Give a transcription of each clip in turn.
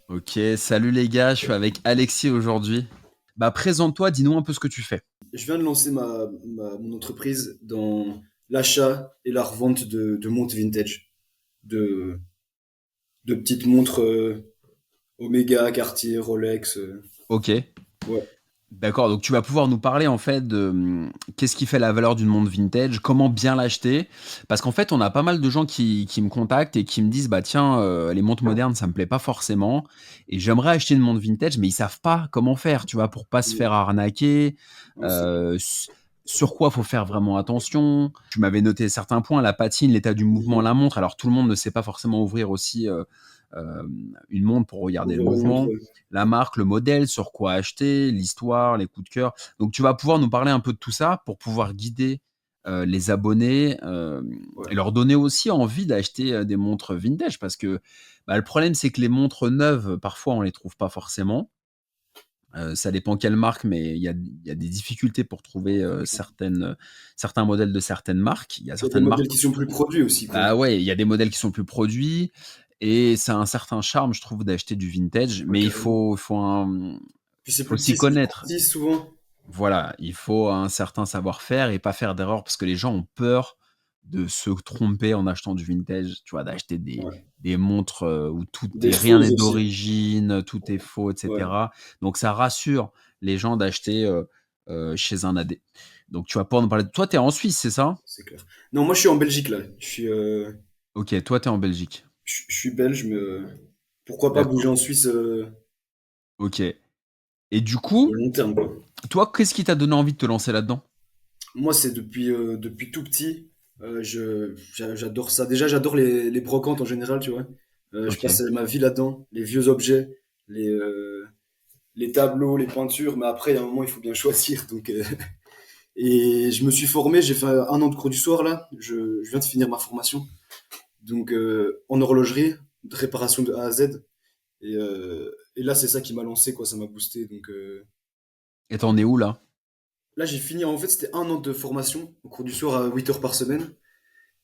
Ok, salut les gars, je suis avec Alexis aujourd'hui. Bah présente-toi, dis-nous un peu ce que tu fais. Je viens de lancer mon entreprise dans l'achat et la revente de montres vintage, de, de petites montres Omega, Cartier, Rolex. Ok, Ouais, d'accord, donc tu vas pouvoir nous parler en fait de qu'est-ce qui fait la valeur d'une montre vintage, comment bien l'acheter. Parce qu'en fait, on a pas mal de gens qui me contactent et qui me disent, bah tiens, les montres modernes, ça me plaît pas forcément. Et j'aimerais acheter une montre vintage, mais ils savent pas comment faire, tu vois, pour pas se faire ouais, arnaquer. ouais, c'est clair. Sur quoi faut faire vraiment attention. Tu m'avais noté certains points, la patine, l'état du mouvement, la montre. Alors tout le monde ne sait pas forcément ouvrir aussi euh, une montre pour regarder le Ouvrir une montre, mouvement, ouais. la marque, le modèle, sur quoi acheter, l'histoire, les coups de cœur. Donc tu vas pouvoir nous parler un peu de tout ça pour pouvoir guider les abonnés Ouais. et leur donner aussi envie d'acheter des montres vintage parce que bah, le problème c'est que les montres neuves parfois on les trouve pas forcément. Ça dépend quelle marque, mais il y a des difficultés pour trouver certains modèles de certaines marques. Il y a Il y a des certaines modèles marques. qui sont plus produits aussi, quoi. Bah ouais, il y a des modèles qui sont plus produits et ça a un certain charme, je trouve, d'acheter du vintage, Ouais, mais carrément. Puis c'est faut plus s'y petit, c'est plus connaître. pratique souvent. Voilà, il faut un certain savoir-faire et pas faire d'erreur parce que les gens ont peur de se tromper en achetant du vintage, tu vois, d'acheter Ouais. des montres où D'être rien fausse n'est aussi. d'origine, tout est faux, Ouais, etc. Donc ça rassure les gens d'acheter chez un AD. Donc tu vas pouvoir nous parler. Toi, tu es en Suisse, c'est ça? c'est clair. Non, moi je suis en Belgique là. Ok, toi, tu es en Belgique. Je suis belge, mais pourquoi pas bouger D'accord. en Suisse Ok. Et du sur coup, le long terme, quoi. toi, qu'est-ce qui t'a donné envie de te lancer là-dedans? Moi, c'est depuis tout petit. J'adore ça. Déjà, j'adore les brocantes en général, tu vois. Je Ok. passe ma vie là-dedans. Les vieux objets, les, euh, les tableaux, les peintures. Mais après, il y a un moment, il faut bien choisir. Et je me suis formé. J'ai fait 1 an de cours du soir, là. Je viens de finir ma formation. Donc, en horlogerie, de réparation de A à Z. Et là, c'est ça qui m'a lancé, quoi. Ça m'a boosté. Donc, Et t'en es où là? là, j'ai fini. En fait, c'était 1 an de formation au cours du soir à 8 heures par semaine.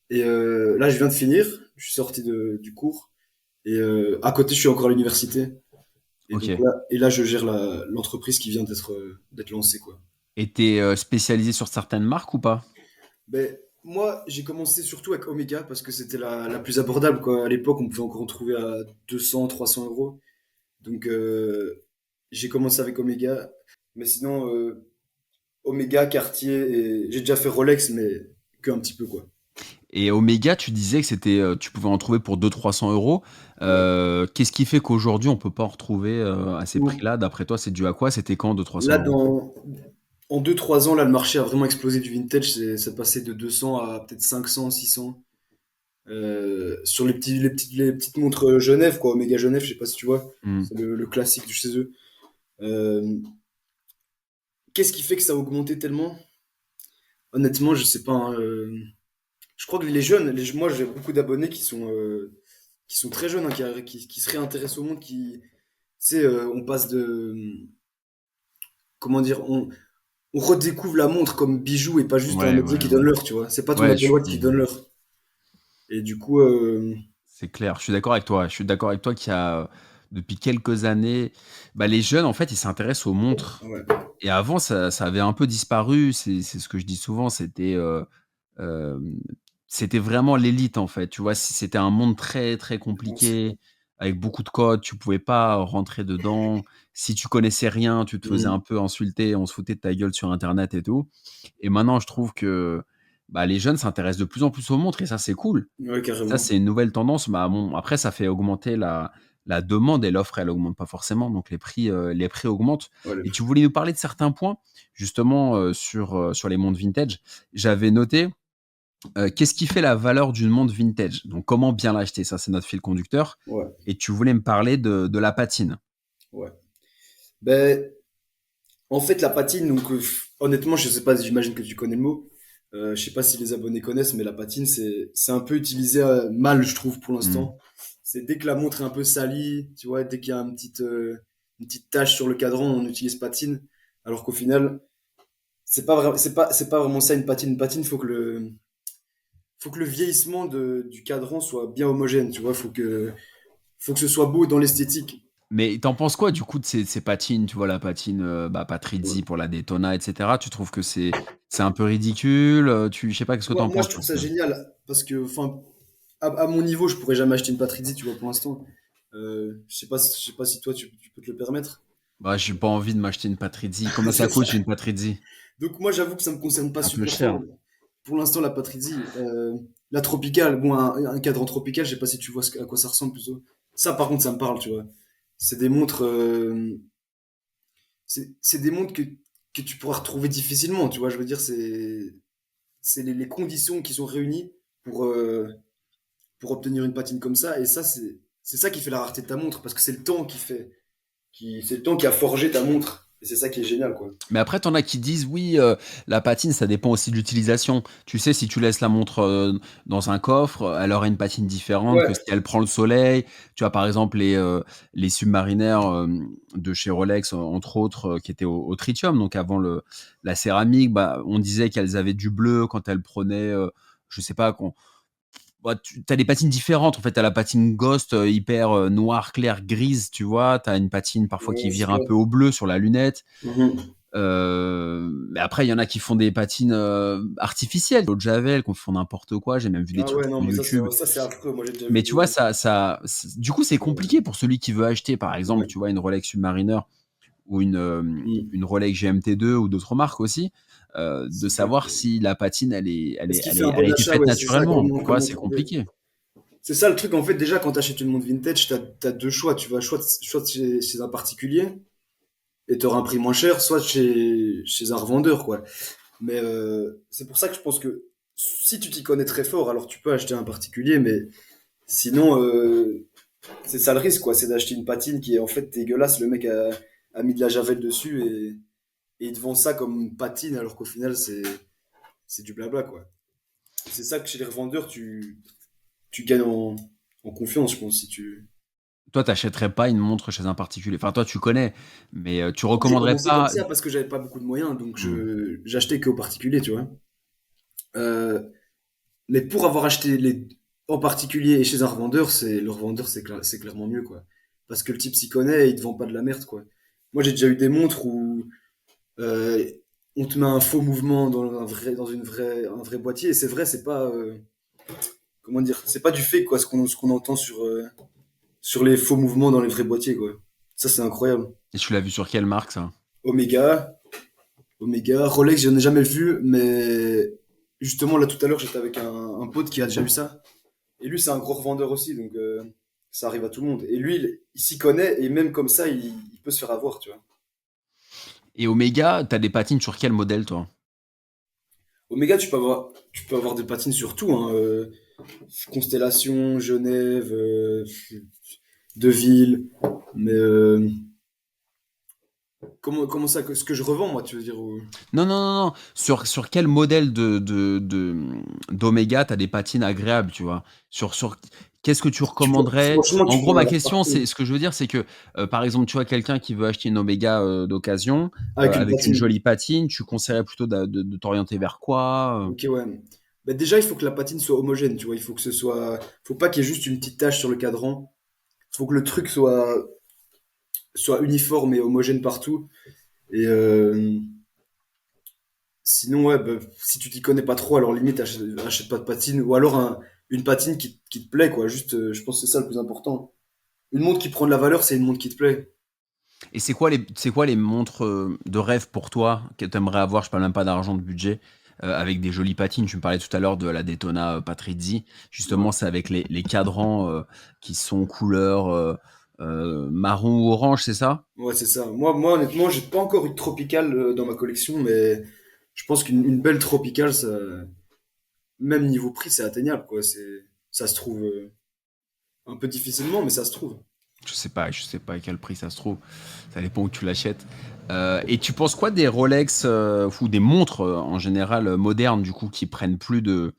Et là, je viens de finir, je suis sorti du cours. Et à côté, je suis encore à l'université. Et Ok. donc là, je gère l'entreprise qui vient d'être lancée, quoi. Et t'es spécialisé sur certaines marques ou pas? Ben, moi, j'ai commencé surtout avec Omega parce que c'était la plus abordable, quoi. À l'époque, on pouvait encore en trouver à 200, 300 euros. Donc, j'ai commencé avec Omega. Mais sinon, Omega, Cartier, et j'ai déjà fait Rolex, mais que un petit peu, quoi. Et Omega, tu disais que c'était, tu pouvais en trouver pour 200-300 euros. Ouais. Qu'est-ce qui fait qu'aujourd'hui on peut pas en retrouver à ces Bon, prix-là? D'après toi, c'est dû à quoi? C'était quand 200-300 là, euros? en 2 3 ans, là, le marché a vraiment explosé du vintage. C'est passé de 200 à peut-être 500, 600. Sur les petites montres Genève, quoi, Omega Genève, je sais pas si tu vois. Hmm. C'est le classique de chez eux. Euh, Qu'est-ce qui fait que ça a augmenté tellement? Honnêtement, je sais pas, hein. Je crois que les jeunes, moi j'ai beaucoup d'abonnés qui sont très jeunes, hein, qui se réintéressent au monde, tu sais, on passe de, comment dire, on redécouvre la montre comme bijou et pas juste un Ouais, objet ouais, qui donne ouais. l'heure, tu vois. C'est pas ton Ouais, Apple Watch qui donne l'heure. Et du coup, c'est clair. Je suis d'accord avec toi. Je suis d'accord avec toi qu'il y a depuis quelques années, bah, les jeunes en fait, ils s'intéressent aux montres. ouais, Et avant, ça avait un peu disparu. C'est ce que je dis souvent. Euh, C'était vraiment l'élite en fait. Tu vois, c'était un monde très très c'est clair. compliqué avec beaucoup de codes. Tu pouvais pas rentrer dedans. Si tu connaissais rien, tu te faisais un Mhm. peu insulter. On se foutait de ta gueule sur Internet et tout. Et maintenant, je trouve que bah, les jeunes s'intéressent de plus en plus aux montres et ça, c'est cool. Ouais, Ça, carrément. c'est une nouvelle tendance. Bah, bon, après, ça fait augmenter la demande et l'offre, elle augmente pas forcément. Donc, les prix augmentent. Ouais, Et tu voulais nous parler de certains points, justement, sur les montres vintage. J'avais noté, qu'est-ce qui fait la valeur d'une montre vintage? Donc, comment bien l'acheter? Ça, c'est notre fil conducteur. ouais, Et tu voulais me parler de la patine. ouais. Ben, en fait, la patine, donc honnêtement, je sais pas, j'imagine que tu connais le mot. Je sais pas si les abonnés connaissent, mais la patine, c'est un peu utilisé mal, je trouve, pour Hmm. l'instant. C'est dès que la montre est un peu salie, tu vois, dès qu'il y a une petite tache sur le cadran, on utilise patine. Alors qu'au final, c'est pas vraiment ça une patine. Une patine, faut que le vieillissement du cadran soit bien homogène, tu vois. Faut que ce soit beau dans l'esthétique. Mais t'en penses quoi du coup de ces patines, tu vois, la patine Patrizzi pour la Daytona, etc. Tu trouves que c'est un peu ridicule? Je sais pas, qu'est-ce que Moi, t'en moi, je penses toi? trouve ça génial parce que, enfin, à mon niveau, je pourrais jamais acheter une Patrizzi, tu vois, pour l'instant. Je sais pas si toi, tu peux te le permettre. Bah, j'ai pas envie de m'acheter une Patrizzi. Combien ça C'est ça. coûte une Patrizzi? Donc, moi, j'avoue que ça me concerne pas Un peu super cher. fort. Pour l'instant, la Patrizzi, la Tropicale, bon, un cadran Tropical, je sais pas si tu vois à quoi ça ressemble plutôt. Ça, par contre, ça me parle, tu vois. C'est des montres, c'est des montres que tu pourras retrouver difficilement, tu vois. Je veux dire, c'est les conditions qui sont réunies pour, euh, pour obtenir une patine comme ça. Et ça, c'est ça qui fait la rareté de ta montre, parce que c'est le temps c'est le temps qui a forgé ta montre. Et c'est ça qui est génial, quoi. Mais après, t'en as qui disent oui, la patine, ça dépend aussi de l'utilisation. Tu sais, si tu laisses la montre dans un coffre, elle aura une patine différente que si Ouais, elle prend le soleil. Tu vois, par exemple, les Submariner de chez Rolex, entre autres, qui étaient au tritium, donc avant la céramique, bah, on disait qu'elles avaient du bleu quand elles prenaient, je sais pas, bah, tu as des patines différentes. En fait, tu as la patine Ghost hyper noire, claire, grise, tu vois. Tu as une patine parfois qui ouais, je vire un vois. peu au bleu sur la lunette. Mhm. Mais après, il y en a qui font des patines artificielles, l'eau de Javel, qui font n'importe quoi. J'ai même vu des Ah trucs ouais, non, sur mais YouTube. ça c'est affreux. Moi, j'ai déjà vu Mais tu vois, des. du coup, c'est Ouais. compliqué pour celui qui veut acheter, par exemple, Ouais. tu vois, une Rolex Submariner ou Mhm. une Rolex GMT2 ou d'autres marques aussi, de C'est clair que. savoir si la patine, Est-ce qu'il fait un elle a bon été achat? faite Ouais, c'est ça, naturellement. Tu vois, comment c'est trouver? compliqué. C'est ça le truc, en fait, déjà, quand tu achètes une montre vintage, tu as deux choix. Tu vas soit chez un particulier et tu auras un prix moins cher, soit chez un revendeur, quoi. Mais c'est pour ça que je pense que si tu t'y connais très fort, alors tu peux acheter un particulier, mais sinon, c'est ça le risque, quoi. C'est d'acheter une patine qui est en fait dégueulasse. Le mec a mis de la javel dessus et il te vend ça comme une patine, alors qu'au final, c'est du blabla, quoi. Et c'est ça que chez les revendeurs, tu gagnes en confiance, je pense, si tu. Toi, t'achèterais pas une montre chez un particulier. Enfin, toi, tu connais, mais tu Moi, j'ai recommanderais commencé comme pas. ça parce que j'avais pas beaucoup de moyens, donc Hmm. j'achetais que aux particuliers, tu vois. Euh, mais pour avoir acheté en particulier et chez un revendeur, le revendeur, c'est clairement mieux, quoi. Parce que le type s'y connaît et il te vend pas de la merde, quoi. Moi, j'ai déjà eu des montres où euh, on te met un faux mouvement un vrai boîtier. Et c'est vrai, c'est pas, comment dire, c'est pas du fake, quoi, ce qu'on entend sur les faux mouvements dans les vrais boîtiers, quoi. Ça, c'est incroyable. Et tu l'as vu sur quelle marque, ça? Omega, Omega, Rolex, j'en ai jamais vu, mais justement, là, tout à l'heure, j'étais avec un pote qui a déjà eu ça. Et lui, c'est un gros revendeur aussi, donc ça arrive à tout le monde. Et lui, il s'y connaît, et même comme ça, il peut se faire avoir, tu vois. Et Omega, t'as des patines sur quel modèle, toi? Omega, tu peux avoir des patines sur tout, hein, Constellation, Genève, Deville, mais comment ça, ce que je revends, moi, tu veux dire Non, non, non, non. Sur quel modèle d'Omega t'as des patines agréables, tu vois? Qu'est-ce que tu recommanderais? franchement, En tu peux gros, en ma avoir question, partout. c'est ce que je veux dire, c'est que, par exemple, tu vois, quelqu'un qui veut acheter une Omega d'occasion, Avec une avec une patine. jolie patine, tu conseillerais plutôt de t'orienter vers quoi? Ok, ouais. Bah, déjà, il faut que la patine soit homogène, tu vois. Faut pas qu'il y ait juste une petite tache sur le cadran. Il faut que le truc soit uniforme et homogène partout. Et sinon, ouais, bah, si tu t'y connais pas trop, alors limite, achète pas de patine. Ou alors une patine qui te plaît, quoi. Juste, je pense que c'est ça le plus important. Une montre qui prend de la valeur, c'est une montre qui te plaît. Et c'est quoi les montres de rêve pour toi que tu aimerais avoir? Je parle même pas d'argent, de budget, avec des jolies patines. Tu me parlais tout à l'heure de la Daytona Patrizzi. Justement, Ouais, c'est avec les cadrans qui sont couleur marron ou orange, c'est ça? ouais, c'est ça. Moi, honnêtement, j'ai pas encore eu de tropicale dans ma collection, mais je pense qu'une belle tropicale, ça, même niveau prix, c'est atteignable, quoi. Ça se trouve un peu difficilement, mais ça se trouve. Je sais pas à quel prix ça se trouve. Ça dépend où tu l'achètes. Et tu penses quoi des Rolex ou des montres en général modernes du coup qui prennent plus de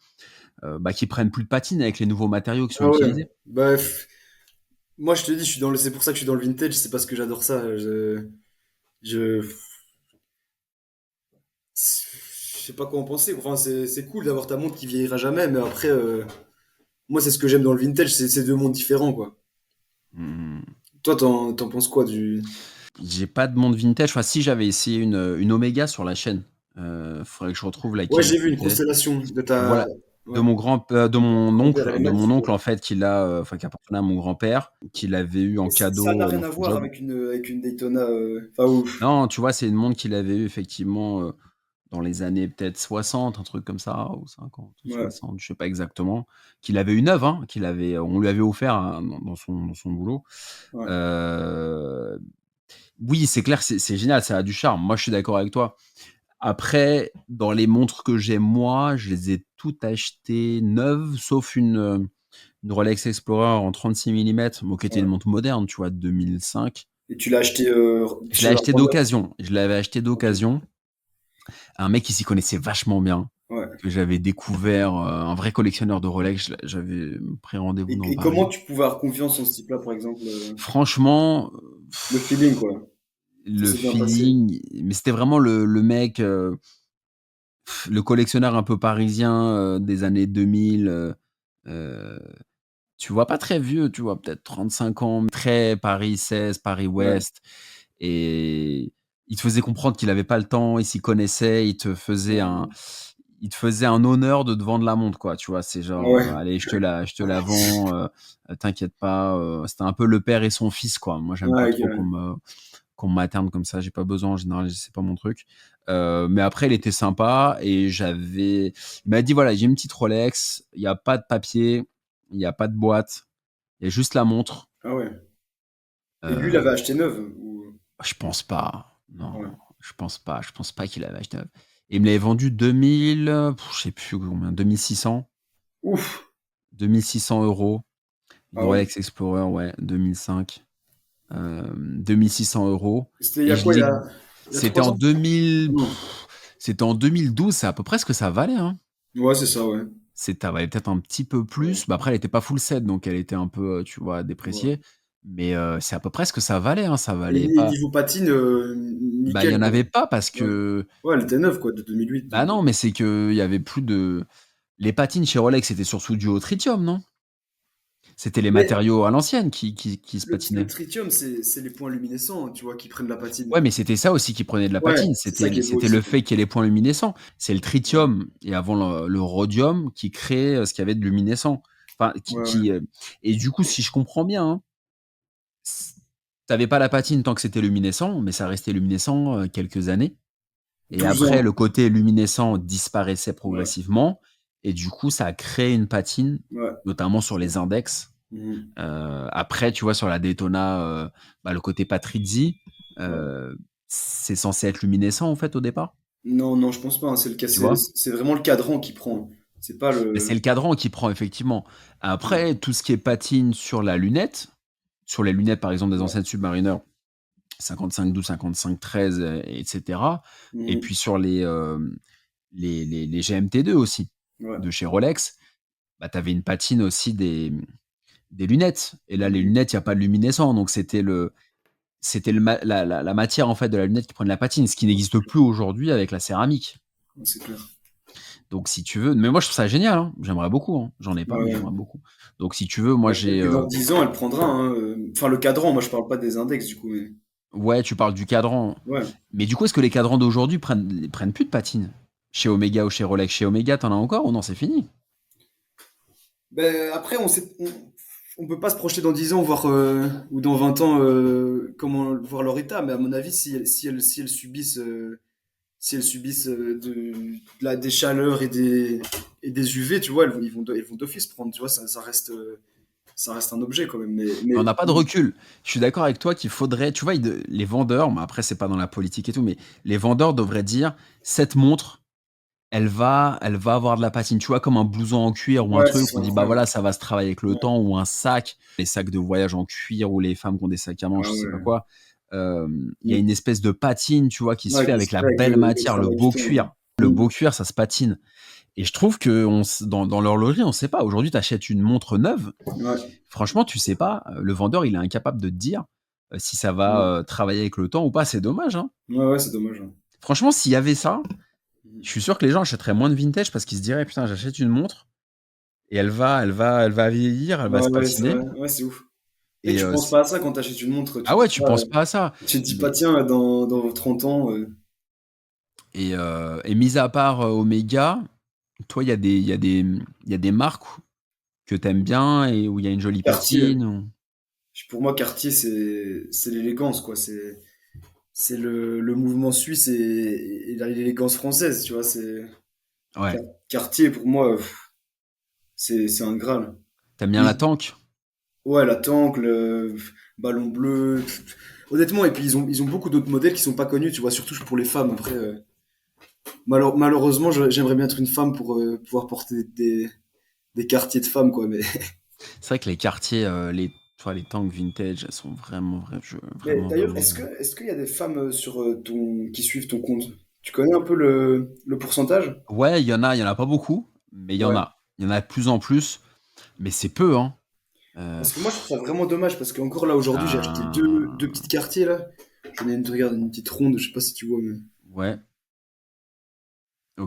patine avec les nouveaux matériaux qui sont Ah ouais. utilisés? Bah, moi, je te dis, c'est pour ça que je suis dans le vintage, c'est parce que j'adore ça. Je sais pas quoi en penser. Enfin, c'est cool d'avoir ta montre qui vieillira jamais, mais après, moi, c'est ce que j'aime dans le vintage, c'est deux mondes différents, quoi. Hmm. Toi, t'en penses quoi du... J'ai pas de montre vintage. Enfin, si j'avais essayé une Omega sur la chaîne. Faudrait que je retrouve Ouais, laquelle j'ai vu une c'était. constellation de ta... Voilà. Ouais, De mon grand-père, elle est oncle, magnifique, ouais. en fait, enfin, qui appartenait à mon grand-père, qui l'avait eu en Et ça n'a cadeau rien dans à son voir job. avec une Daytona... Enfin, ouf. Non, tu vois, c'est une montre qu'il avait eu effectivement dans les années peut-être 60, un truc comme ça, ou 50 ou Ouais, 60, je sais pas exactement, qu'il avait eu neuve, hein, on lui avait offert hein, dans son boulot. ouais. Euh, oui, c'est clair, c'est génial, ça a du charme. Moi, je suis d'accord avec toi. Après, dans les montres que j'ai moi, je les ai toutes achetées neuves, sauf une Rolex Explorer en 36 mm, bon, qui était une Ouais. montre moderne, tu vois, de 2005. Et tu l'as acheté Je l'ai chez un acheté vendeur? d'occasion. Je l'avais acheté Ok. d'occasion. Un mec qui s'y connaissait vachement bien, Ouais. que j'avais découvert, un vrai collectionneur de Rolex. J'avais pris rendez-vous dans Et comment Paris. tu pouvais avoir confiance en ce type-là, par exemple? Franchement, Le feeling, quoi. Ça le s'est bien passé. feeling, mais c'était vraiment le mec, le collectionneur un peu parisien des années 2000. Euh, Tu vois, pas très vieux, tu vois, peut-être 35 ans, très Paris 16, Paris Ouais. Ouest. Et il te faisait comprendre qu'il avait pas le temps, il s'y connaissait, Ouais. il te faisait un honneur de te vendre la montre, quoi. Tu vois, c'est genre, Ouais. allez, je te la vends, t'inquiète pas. C'était un peu le père et son fils, quoi. Moi, j'aime pas Ouais, trop ok. qu'on me materne comme ça. J'ai pas besoin, en général, c'est pas mon truc. Mais après, il était sympa et il m'a dit, voilà, j'ai une petite Rolex, il y a pas de papier, il y a pas de boîte, il y a juste la montre. Ah ouais. Et lui, il avait Euh, acheté neuve ou... je pense pas. Ouais. Non, je pense pas. Je pense pas qu'il avait acheté neuf. Et il me l'avait vendu 2000, je sais plus combien, 2600. Ouf. 2600 €. Une Ah ouais. Rolex Explorer, ouais, 2005. 2600 €. C'était il y Et a je quoi, l'ai, il y a c'était 3 en ans? 2000, Non. c'était en 2012. C'est à peu près ce que ça valait, hein. Ouais, c'est ça, ouais. Elle valait peut-être un petit peu Ouais. plus. Bah après, elle était pas full set, donc elle était un peu, tu vois, Ouais. dépréciée. Mais c'est à peu près ce que ça valait, hein. Ça Et valait pas. niveau patine, Bah, il y nickel, en quoi. avait pas parce Ouais. que. Ouais, elle était neuve, quoi, de 2008. Bah Donc... non, mais c'est que il y avait plus de. Les patines chez Rolex, c'était surtout du au tritium, non? C'était les Mais matériaux à l'ancienne qui se le patinaient. tritium, c'est les points luminescents, tu vois, qui prennent la patine. Ouais, mais c'était ça aussi qui prenait de la Ouais, patine. c'est ça qui est beau C'était aussi, le quoi. fait qu'il y ait les points luminescents. C'est le Ouais, tritium et avant le rhodium qui crée ce qu'il y avait de luminescent. Enfin, ouais, ouais. et du coup, si je comprends bien, hein, t'avais pas la patine tant que c'était luminescent, mais ça restait luminescent quelques années. Et 12 après, ans. le côté luminescent disparaissait Ouais, progressivement. Et du coup, ça a créé une patine, ouais. notamment sur les index. Mhm. Après, tu vois, sur la Daytona, le côté Patrizzi, Ouais. c'est censé être luminescent, en fait, au départ. Non, non, je pense pas, hein. C'est le cas, Tu vois? c'est vraiment le cadran qui prend. C'est pas Mais c'est le le. cadran qui prend, effectivement. Ouais, Après, tout ce qui est patine sur la lunette, sur les lunettes, par exemple, des ouais. anciennes Submariner, 55-12, 55-13, etc. Et Mhm. puis sur les GMT2 aussi, Ouais. de chez Rolex, bah, tu avais une patine aussi des lunettes. Et là, les Mhm. lunettes, il n'y a pas de luminescent. Donc, c'était la matière en fait de la lunette qui prenait la patine, ce qui Ouais, c'est n'existe clair. plus aujourd'hui avec la céramique. Ouais, c'est clair. Donc, si tu veux, mais moi je trouve ça génial, hein. J'aimerais beaucoup, hein. J'en ai pas, Ouais, mais ouais. j'aimerais beaucoup. Donc, si tu veux, moi Bah, peut-être j'ai, que dans 10 ans, elle prendra, hein. Enfin, le cadran, moi, je parle pas des index, du coup. Mais... ouais, tu parles du cadran. Ouais. Mais du coup, est-ce que les cadrans d'aujourd'hui prennent plus de patine chez Omega ou chez Rolex? Chez Omega, t'en as encore ou non? C'est fini. Ben, après, on peut pas se projeter dans 10 ans, voir, ou dans 20 ans, comment voir leur état. Mais à mon avis, si elles subissent, des chaleurs et des UV, tu vois, elles vont d'office prendre, tu vois, ça reste un objet quand même. Mais on n'a pas de recul. Je suis d'accord avec toi qu'il faudrait, tu vois, les vendeurs, mais après c'est pas dans la politique et tout, mais les vendeurs devraient dire cette montre, elle va avoir de la patine, tu vois, comme un blouson en cuir ou un Ouais, ce truc. serait On dit bah incroyable. voilà, ça va se travailler avec le Ouais. temps, ou un sac, les sacs de voyage en cuir ou les femmes qui ont des sacs à main, Ah je sais pas ouais. quoi. Il y a Mm. une espèce de patine, tu vois, qui se Ouais, fait qui avec se la fait avec belle le matière, le travail du beau temps. Ouais. cuir. Le Mm. beau cuir, ça se patine. Et je trouve que dans l'horlogerie, on sait pas. Aujourd'hui, tu achètes une montre neuve. Ouais. Franchement, tu sais pas. Le vendeur, il est incapable de te dire si ça va Ouais. travailler avec le temps ou pas. C'est dommage, hein. Ouais, ouais, c'est dommage. Ouais. Franchement, s'il y avait ça, je Mm. suis sûr que les gens achèteraient moins de vintage parce qu'ils se diraient putain, j'achète une montre et elle va vieillir, elle va Ouais, se ouais, c'est patiner. vrai. Ouais, c'est ouf. Et Et tu penses pas à ça quand t'achètes une montre, ah ouais, tu penses pas à ça. tu te dis pas, Mais tiens, dans 30 ans, et mis à part Omega, toi, il y a des marques que t'aimes bien et où il y a une jolie Cartier. patine Pour moi, Cartier, c'est l'élégance, quoi. C'est le mouvement suisse et l'élégance française, tu vois. Ouais. Cartier, pour moi, c'est un Graal. T'aimes bien la Ils- tank? Ouais, la tank, le ballon bleu. Honnêtement, et puis ils ont beaucoup d'autres modèles qui sont pas connus, tu vois, surtout pour les femmes. Après, malheureusement, j'aimerais bien être une femme pour pouvoir porter des quartiers de femmes, quoi. Mais, C'est vrai que les quartiers, les tanks vintage, elles sont mais vraiment, d'ailleurs, vraiment belles. est-ce qu'il y a des femmes sur qui suivent ton compte? Tu connais un peu le pourcentage? Ouais, il y en a pas beaucoup, mais il y en Ouais. a. Il y en a de plus en plus, mais c'est peu, hein. Euh, Parce que moi, je pff, trouve ça vraiment dommage parce qu'encore là, aujourd'hui, j'ai acheté deux t'as- petites quartiers là. J'en ai une, regarde, une petite ronde, je sais pas si tu vois, mais. Ouais,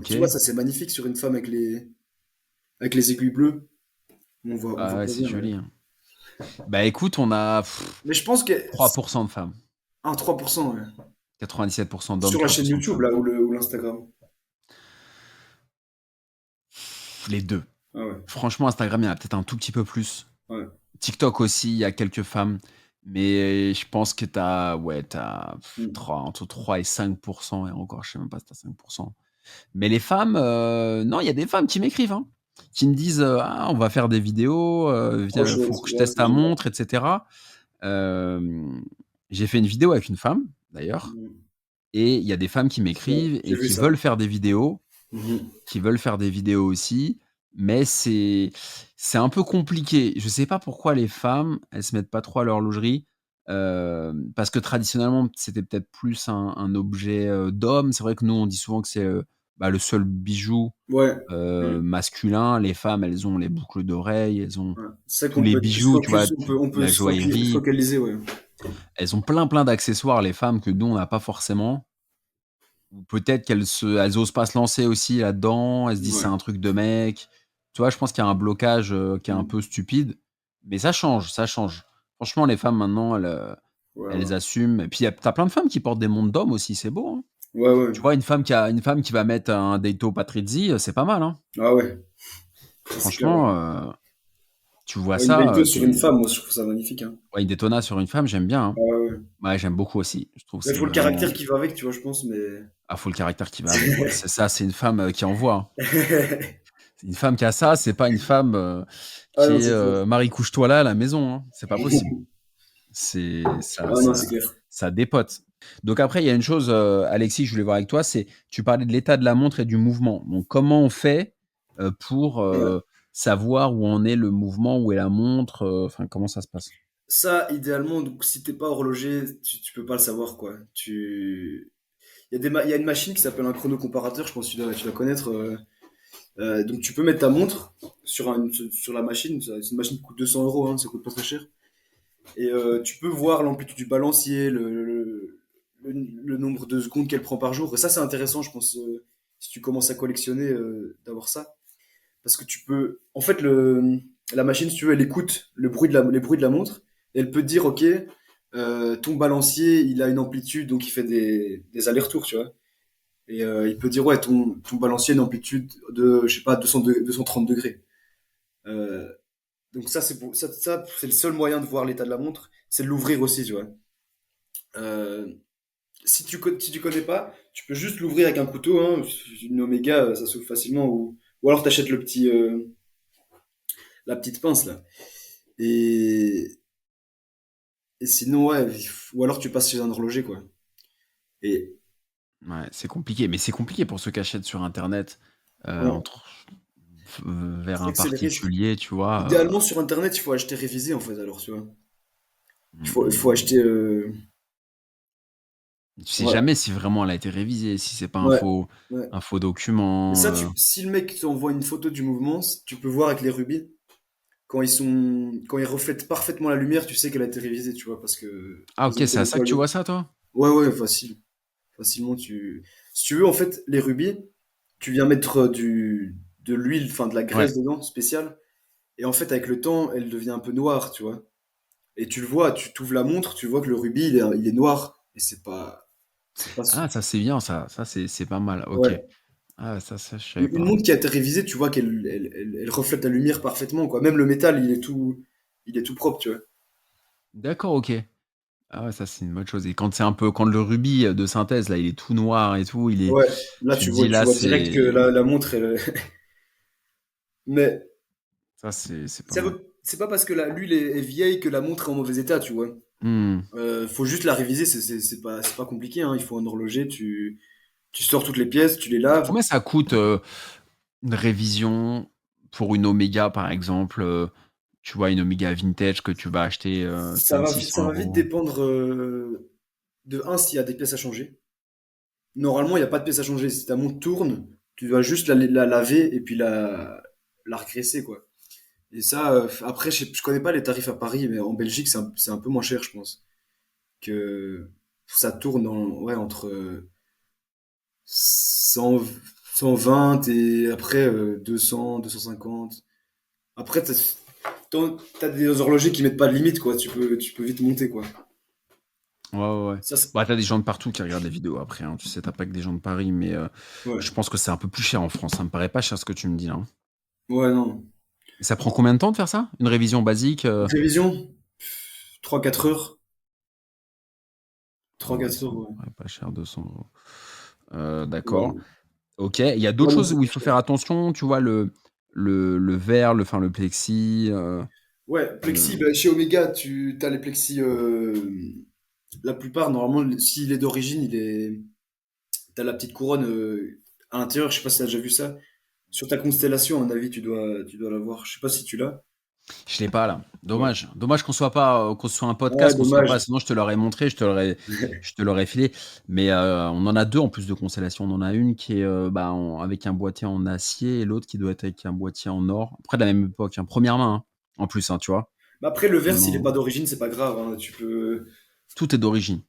Et tu vois, ok. ça c'est magnifique sur une femme avec les aiguilles bleues. On Ah voit ouais, pas c'est bien, mais. joli, hein. Bah écoute, on a Mais je pense que. 3% de femmes. 3%, ouais. 97% d'hommes, Sur la chaîne 3% de YouTube femmes. là, ou l'Instagram. Les deux. Ah ouais, Franchement, Instagram, il y en a peut-être un tout petit peu plus. ouais. TikTok aussi, il y a quelques femmes. Mais je pense que Hmm. entre 3 et 5%. Et encore, je sais même pas si t'as 5%. Mais les femmes, non, il y a des femmes qui m'écrivent, hein, qui me disent ah, on va faire des vidéos, Trop faut chouette, que je ouais, teste c'est ta génial. montre, etc. Euh, j'ai fait une vidéo avec une femme, d'ailleurs, Hmm. et il y a des femmes qui Ouais, m'écrivent j'ai et vu qui ça. veulent faire des vidéos, Mhm. aussi, mais c'est un peu compliqué. Je sais pas pourquoi les femmes, elles se mettent pas trop à l'horlogerie. Parce que traditionnellement, c'était peut-être plus un objet d'homme. C'est vrai que nous, on dit souvent que c'est le seul bijou Ouais. Hmm. masculin. Les femmes, elles ont les boucles d'oreilles, elles ont Ouais. C'est vrai tous qu'on les peut être plus bijoux, tu vois, focus, on peut la se joaillerie. focaliser, ouais. Elles ont plein d'accessoires, les femmes, que nous, on n'a pas forcément. Ou peut-être elles osent pas se lancer aussi là-dedans. Elles se disent c'est Ouais. un truc de mec. Tu vois, je pense qu'il y a un blocage qui est un Hmm. peu stupide. Mais ça change, ça change. Franchement, les femmes maintenant, Ouais, ouais. elles assument. Et puis, t'as plein de femmes qui portent des montres d'hommes aussi, c'est beau, hein. Ouais, ouais. Tu vois, une femme qui va mettre un Deito Patrizzi, c'est pas mal, hein. Ah ouais. Ça, c'est clair, ouais. Franchement, tu vois Ouais, une ça, Dayto sur une femme, moi, je trouve ça magnifique, hein. ouais, une Daytona sur une femme, j'aime bien, Ah hein. ouais, ouais. Ouais, j'aime beaucoup aussi. Je trouve que Il c'est faut le vraiment. caractère qui va avec, tu vois, je pense, mais. Ah, faut le caractère qui va avec, ouais. C'est ça, c'est une femme qui envoie, hein. C'est une femme qui a ça, c'est pas une femme Ah qui non, est c'est clair. Marie couche-toi là à la maison, hein. C'est pas possible. C'est ça, Ah non, c'est clair. ça dépote. Donc après, il y a une chose, Alexis, que je voulais voir avec toi, c'est tu parlais de l'état de la montre et du mouvement. Donc comment on fait pour Ouais. savoir où en est le mouvement, où est la montre, enfin comment ça se passe? Ça, idéalement, donc, si t'es pas horloger, tu peux pas le savoir, quoi. Il y a une machine qui s'appelle un chronocomparateur, je pense que tu dois connaître. Donc, tu peux mettre ta montre sur la machine. C'est une machine qui coûte 200 euros, hein, ça coûte pas très cher. Et tu peux voir l'amplitude du balancier, le nombre de secondes qu'elle prend par jour. Et ça, c'est intéressant, je pense, si tu commences à collectionner, d'avoir ça. Parce que tu peux. En fait, la machine, si tu veux, elle écoute les bruits de la montre. Et elle peut te dire, OK, ton balancier, il a une amplitude, donc il fait des allers-retours, tu vois. Et il peut dire, ouais, ton balancier a une amplitude de, je sais pas, 230 degrés. Euh, donc c'est le seul moyen de voir l'état de la montre, c'est de l'ouvrir aussi, tu vois. Euh, si tu connais pas, tu peux juste l'ouvrir avec un couteau, hein. Une Omega, ça s'ouvre facilement, ou alors t'achètes la petite pince là. Et, et sinon, ouais, ou alors tu passes chez un horloger, quoi. Et Ouais, c'est compliqué, mais c'est compliqué pour ceux qui achètent sur internet ouais, entre vers c'est vrai un que c'est le risque. particulier, tu vois. Idéalement, sur Internet, il faut acheter révisé, en fait, alors, tu vois. Il faut Mm. acheter. Tu sais Voilà. jamais si vraiment elle a été révisée, si c'est pas Ouais, ouais. un faux Mais document. ça, si le mec t'envoie une photo du mouvement, tu peux voir avec les rubis. Quand ils reflètent parfaitement la lumière, tu sais qu'elle a été révisée, tu vois, parce que Ah ok, ils ont c'est fait à des ça que tu toilettes. vois ça, toi? Ouais, ouais, facile. Facilement, si tu veux, en fait, les rubis, tu viens mettre de l'huile, enfin de la Ouais. graisse dedans, spéciale. Et en fait, avec le temps, elle devient un peu noire, tu vois. Et tu le vois, tu t'ouvres la montre, tu vois que le rubis, il est noir. Et c'est pas, Ah, ça c'est bien, ça c'est pas mal. Ok. ouais. Ah, ça je savais Une pas. montre qui a été révisée, tu vois qu'elle reflète la lumière parfaitement, quoi. Même le métal, il est tout propre, tu vois. D'accord, ok. Ah ouais, ça c'est une bonne chose. Et quand c'est un peu, quand le rubis de synthèse là, il est tout noir et tout, Ouais, là, tu te dis tu là vois direct que c'est, la montre, mais ça c'est pas mal. c'est pas parce que l'huile est vieille que la montre est en mauvais état, tu vois. Hmm. Faut juste la réviser, c'est pas compliqué, hein. Il faut un horloger, tu sors toutes les pièces, tu les laves. Combien ça coûte une révision pour une Omega par exemple? Tu vois une Omega vintage que tu vas acheter 500-600 Ça va vite euros. dépendre de un s'il y a des pièces à changer. Normalement, il n'y a pas de pièces à changer. Si ta montre tourne, tu vas juste la laver et puis la regraisser, quoi. Et ça, après, je connais pas les tarifs à Paris, mais en Belgique, c'est un peu moins cher, je pense. Que ça tourne ouais, entre 100, 120 et après 200, 250. Après, t'as des horlogers qui mettent pas de limite, quoi. Tu peux vite monter, quoi. Ouais, ouais, ouais. Ça, Bah, t'as des gens de partout qui regardent les vidéos après, hein. Tu sais, t'as pas que des gens de Paris, mais ouais. je pense que c'est un peu plus cher en France. Ça me paraît pas cher ce que tu me dis là, hein. Ouais, non. Et ça prend combien de temps de faire ça? Une révision basique? Révision, 3 4 heures. Ah Trois ouais, quatre ça heures, me ouais. paraît pas cher, 200 euros. Ouais, D'accord. Ok. Il y a ouais, d'autres non, choses c'est où il pas faut cher. faire attention, tu vois, le verre, enfin, le plexi. Ouais, plexi, le- bah, chez Omega, tu as les plexis. La plupart, normalement, s'il est d'origine, t'as la petite couronne à l'intérieur. Je sais pas si t'as déjà vu ça. Sur ta constellation, à mon avis, tu dois l'avoir. Je sais pas si tu l'as. Je l'ai pas là. Ouais. Dommage. Dommage qu'on soit pas, qu'on soit un Ouais, podcast, qu'on soit pas. dommage. Sinon, je te l'aurais montré, je te l'aurais filé. Mais on en a deux en plus de constellation. On en a une qui est bah, avec un boîtier en acier et l'autre qui doit être avec un boîtier en or. Après de la même époque, hein. Première main, hein. En plus, hein, tu vois. Bah après, le verre, s'il est Tellement. pas d'origine, c'est pas grave, hein. Tu peux. Tout est d'origine,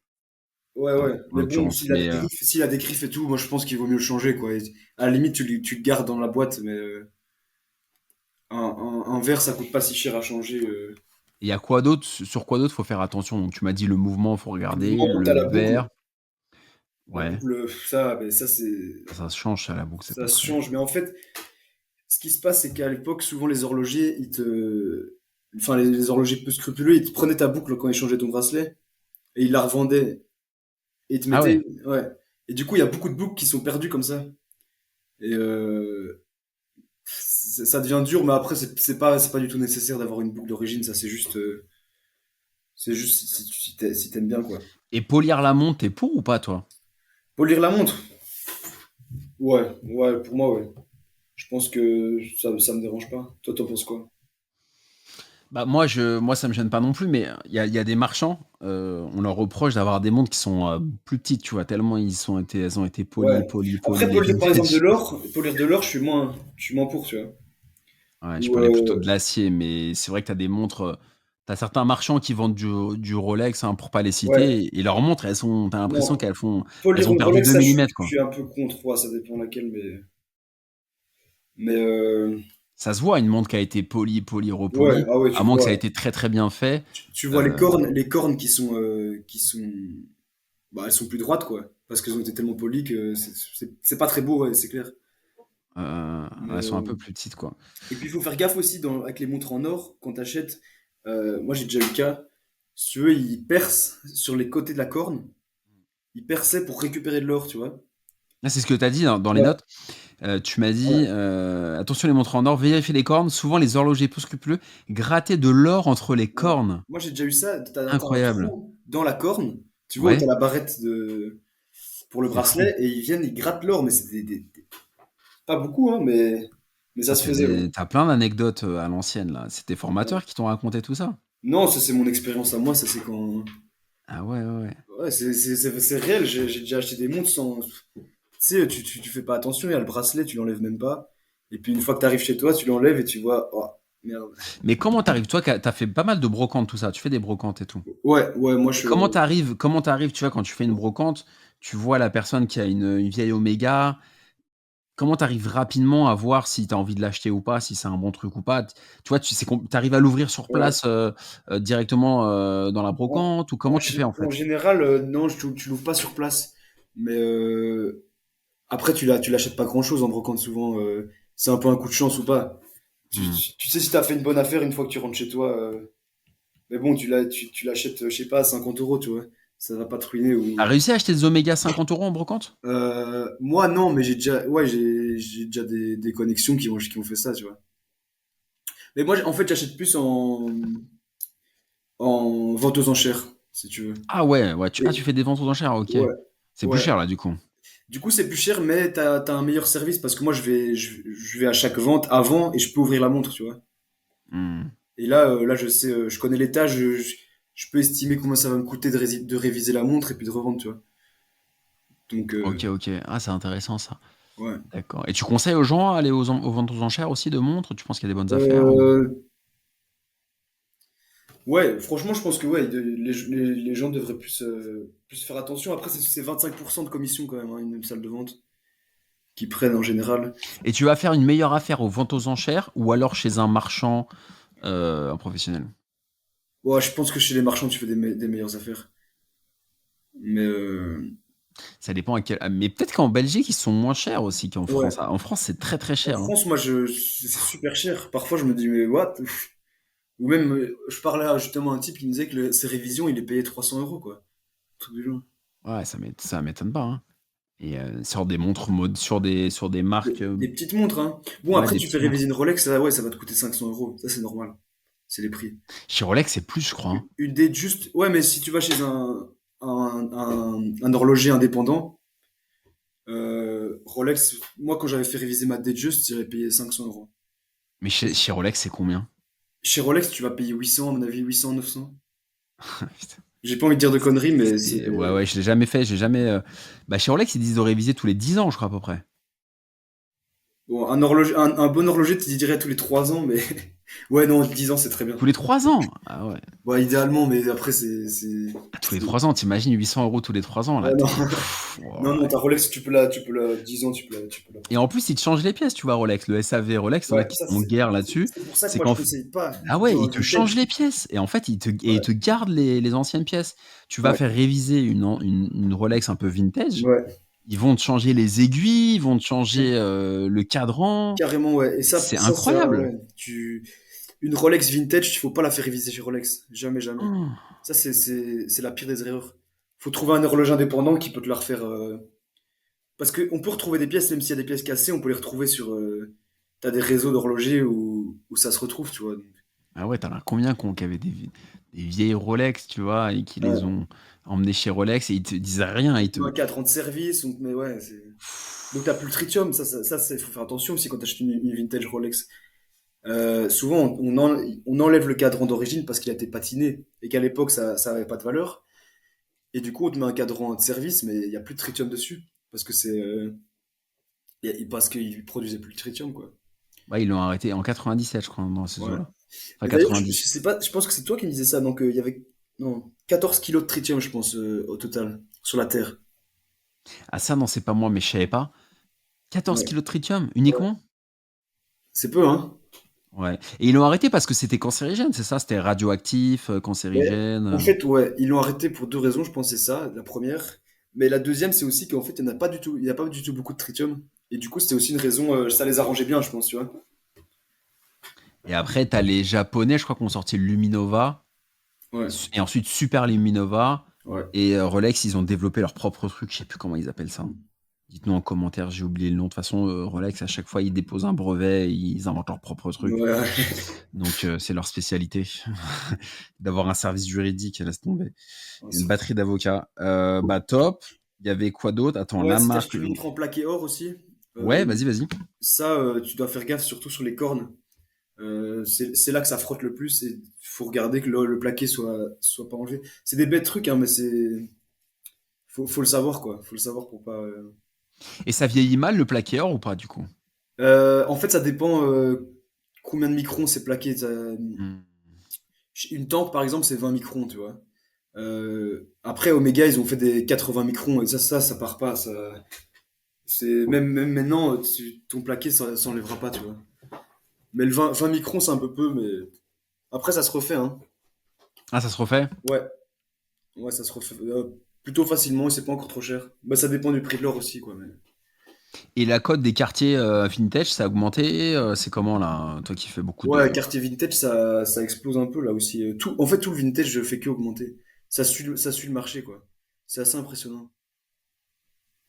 Ouais, hein, ouais. en Mais bon, l'occurrence. Mais s'il a des griffes et tout, moi je pense qu'il vaut mieux le changer, quoi. Et à la limite, tu le gardes dans la boîte, mais un verre, ça coûte pas si cher à changer. il y a quoi d'autre? Sur quoi d'autre faut faire attention? Donc tu m'as dit le mouvement, faut regarder. Mouvement, t'as Le la boucle. verre, La ouais. boucle, ça, ben, ça c'est. Ça se change, ça, la boucle, c'est Ça pas se très. change. Mais en fait, ce qui se passe, c'est qu'à l'époque, souvent les horlogers, enfin, les horlogers peu scrupuleux, ils te prenaient ta boucle quand ils changeaient ton bracelet et ils la revendaient. Et ils te Ah ouais. mettaient. Ouais. Et du coup, il y a beaucoup de boucles qui sont perdues comme ça. Et ça devient dur, mais après, c'est pas du tout nécessaire d'avoir une boucle d'origine. Ça, c'est juste si t'aimes bien, quoi. Et polir la montre, t'es pour ou pas, toi? Polir la montre? Ouais, ouais, pour moi, ouais. Je pense que ça me dérange pas. Toi, t'en penses quoi? Bah moi ça me gêne pas non plus, mais il y a des marchands, on leur reproche d'avoir des montres qui sont plus petites, tu vois, tellement elles ont été Ouais. polies, polies, Après, polies, les par exemple, vintage. polir de l'or, je suis moins pour, tu vois. Ouais, je Ou, parlais plutôt de l'acier, mais c'est vrai que t'as des montres, tu certains marchands qui vendent du Rolex, hein, pour pas les ouais, citer, et leurs montres, t'as l'impression non. elles Polir ont une perdu Rolex, 2 ça, millimètres, je quoi. suis un peu contre. Ouais, ça dépend laquelle, mais Ça se voit, une montre qui a été polie, polie, ouais, repolie, ah ouais, à tu moins que ça ait vois. été très très bien fait. Tu vois Euh, les cornes qui sont, bah, elles sont plus droites, quoi. Parce qu'elles ont été tellement polies que c'est pas très beau, ouais, c'est clair. Mais, elles sont un peu plus petites, quoi. et puis, il faut faire gaffe aussi avec les montres en or, quand t'achètes. Moi, j'ai déjà eu le cas. Si tu veux, ils percent sur les côtés de la corne. Ils perçaient pour récupérer de l'or, tu vois. Là, c'est ce que tu as dit dans les Ouais, notes. Tu m'as dit, ouais. attention les montres en or, vérifiez les cornes. Souvent, les horlogers peu scrupuleux grattaient de l'or entre les Ouais. cornes. Moi, j'ai déjà eu ça. T'as un Incroyable. trou dans la corne. Tu vois où t'as Ouais, la barrette pour le c'est fou. bracelet et ils viennent, ils grattent l'or, mais c'est pas beaucoup, hein, mais ça Ah, se faisait, ouais. t'as plein d'anecdotes à l'ancienne, là. C'était Ouais. formateurs qui t'ont raconté tout ça? Non, ça c'est mon expérience à moi, ça c'est quand. Ah ouais, ouais, ouais. Ouais, c'est réel, j'ai déjà acheté des montres sans. Tu sais, tu fais pas attention, il y a le bracelet, tu l'enlèves même pas. Et puis une fois que t'arrives chez toi, tu l'enlèves et tu vois. Oh, merde. Mais comment t'arrives, toi, t'as fait pas mal de brocantes, tout ça. Tu fais des brocantes et tout. Ouais, ouais, moi Et je. comment t'arrives, tu vois, quand tu fais une brocante, tu vois la personne qui a une vieille Omega. comment tu arrives rapidement à voir si tu as envie de l'acheter ou pas, si c'est un bon truc ou pas? Tu vois, tu arrives à l'ouvrir sur Ouais. place, directement, dans la En, brocante ou comment tu fais, en en fait? général, non, tu l'ouvres pas sur place. Mais après, tu l'achètes pas grand-chose en brocante souvent. C'est un peu un coup de chance ou pas. Mmh. Tu sais si t'as fait une bonne affaire une fois que tu rentres chez toi. Mais bon, tu l'achètes, je sais pas, à 50 euros, tu vois. Ça va pas te ruiner. Tu Ou... réussi à acheter des Omega 50 € en brocante? Moi, non, mais j'ai déjà des connexions qui ont fait ça, tu vois. Mais moi, en fait, j'achète plus en vente aux enchères, si tu veux. Ah ouais, ouais, tu Et, fais des ventes aux enchères, OK. ouais, C'est plus ouais. cher là, du coup? Du coup, c'est plus cher, mais t'as un meilleur service parce que moi, je vais à chaque vente avant et je peux ouvrir la montre, tu vois. Mmh. Et là, là, je sais, je connais l'état, je peux estimer combien ça va me coûter de réviser la montre et puis de revendre, tu vois. Donc, OK, OK. Ah, c'est intéressant ça. ouais. D'accord et tu conseilles aux gens à aller aux ventes aux enchères aussi de montres? Tu penses qu'il y a des bonnes affaires ou? Euh, ouais, franchement, je pense que ouais, les gens devraient plus faire attention. Après, c'est 25% de commission quand même, hein, une salle de vente qui prennent en général. Et tu vas faire une meilleure affaire aux ventes aux enchères ou alors chez un marchand, un professionnel? Ouais, je pense que chez les marchands, tu fais des meilleures affaires. Mais Ça dépend à quel mais peut-être qu'en Belgique, ils sont moins chers aussi qu'en ouais, France. Ah, en France, c'est très, très en cher, hein. France, moi, c'est super cher. Parfois, je me dis, mais what? Ou même, je parlais justement à un type qui me disait que ses révisions, il est payé 300 euros, quoi. Un truc du genre. Ouais, ça m'étonne pas, hein et sur des montres mode sur des marques, Des petites montres, hein. Bon, ouais, après, des tu fais petites réviser montres. une Rolex, ça, ouais, ça va te coûter 500 euros. Ça, c'est normal. C'est les prix. Chez Rolex, c'est plus, je crois, hein. Une date juste. Ouais, mais si tu vas chez un horloger indépendant, Rolex, moi, quand j'avais fait réviser ma date juste, j'avais payé 500 euros. Mais chez Rolex, c'est combien? Chez Rolex, tu vas payer 800, à mon avis, 800, 900. Putain, J'ai pas envie de dire de conneries, mais c'est. ouais, ouais, je l'ai jamais fait, j'ai jamais, bah, chez Rolex, ils disent de réviser tous les 10 ans, je crois, à peu près. Bon, un bon horloger te dirait tous les 3 ans, mais. Ouais, non, 10 ans, c'est très bien. Tous les 3 ans? Ah ouais. Bon, idéalement, mais après, Ah, tous les 3 ans, t'imagines 800 € tous les 3 ans, là, Ouais, non. t'es Non, wouah. non, ta Rolex, 10 ans, tu peux la Et prendre. en plus, ils te changent les pièces, tu vois, Rolex. Le SAV Rolex, il y en a Ouais, qui ça, sont en guerre là-dessus. c'est pour ça que C'est moi, je qu'en conseille pas. ah ouais, Genre, ils te changent vintage. les pièces et en fait, ils Ouais, te gardent les anciennes pièces. Tu vas ouais, faire réviser une Rolex un peu vintage, ouais. ils vont te changer les aiguilles, ils vont te changer, le cadran. Carrément, ouais. Et C'est c'est incroyable! ouais. Une Rolex vintage, il faut pas la faire réviser chez Rolex. Jamais, jamais. Han! Ça, c'est la pire des erreurs. Faut trouver un horloger indépendant qui peut te la refaire. Parce qu'on peut retrouver des pièces, même s'il y a des pièces cassées, on peut les retrouver sur. T'as des réseaux d'horlogers où ça se retrouve, tu vois. Donc, Ah ouais, tu as combien qui avaient des vieilles Rolex, tu vois? Et qui les ouais. ont emmenées chez Rolex et ils te disaient rien, ils te Un cadran de service, mais ouais. Donc t'as plus le tritium, faut faire attention aussi quand t'achètes une vintage Rolex. Souvent, on enlève le cadran d'origine parce qu'il a été patiné et qu'à l'époque, ça avait pas de valeur. Et du coup, on te met un cadran de service, mais il n'y a plus de tritium dessus. Parce que parce qu'ils produisaient plus de tritium, quoi. ouais, ils l'ont arrêté en 97, je crois, dans ces Ouais. eaux-là. Enfin Mais d'ailleurs, je 90. sais pas, je pense que c'est toi qui me disais ça. Donc, il y avait non, 14 kilos de tritium, je pense, au total, sur la Terre. Ah ça, non, c'est pas moi, mais je savais pas. 14 Ouais. kilos de tritium, Ouais. uniquement? C'est peu, hein? Ouais. Et ils l'ont arrêté parce que c'était cancérigène, c'est ça? C'était radioactif, Mais cancérigène. en fait, ouais, ils l'ont arrêté pour deux raisons, je pense, c'est ça, la première. Mais la deuxième, c'est aussi qu'en fait, il n'y en a pas du tout, il y a pas du tout beaucoup de tritium. Et du coup, c'était aussi une raison, ça les arrangeait bien, je pense, tu vois. Et après, t'as les Japonais, je crois, qui ont sorti le Luminova. Ouais, Et ensuite, Super Luminova. ouais. Et Rolex, ils ont développé leur propre truc. Je sais plus comment ils appellent ça. Dites-nous en commentaire, j'ai oublié le nom. De toute façon, Rolex, à chaque fois, ils déposent un brevet, ils inventent leur propre truc. Ouais, Donc, c'est leur spécialité. D'avoir un service juridique, laisse tomber. ouais, Une batterie d'avocats. Bah, top. Il y avait quoi d'autre? Attends, ouais, la si marque. t'achètes une montre en plaqué or aussi, Ouais, euh, vas-y, vas-y. ça, tu dois faire gaffe, surtout sur les cornes. C'est là que ça frotte le plus et faut regarder que le plaqué soit pas enlevé. C'est des bêtes trucs, hein, mais faut le savoir, quoi. Faut le savoir pour pas. Et ça vieillit mal, le plaqué or ou pas, du coup? En fait, ça dépend combien de microns c'est plaqué. Hmm. Une tank, par exemple, c'est 20 microns, tu vois. Après, Omega, ils ont fait des 80 microns et ça part pas. C'est même maintenant, ton plaqué, ça s'enlèvera pas, tu vois. Mais le 20 microns, c'est un peu, mais après, ça se refait, hein. Ah, ça se refait? Ouais, ouais, ça se refait plutôt facilement et c'est pas encore trop cher. Bah, ça dépend du prix de l'or aussi, quoi. Mais... Et la cote des quartiers vintage, ça a augmenté? C'est comment là? Toi qui fais beaucoup Ouais, de. quartier vintage, ça explose un peu là aussi. En fait, tout le vintage, je fais que augmenter. Ça suit le marché, quoi. C'est assez impressionnant.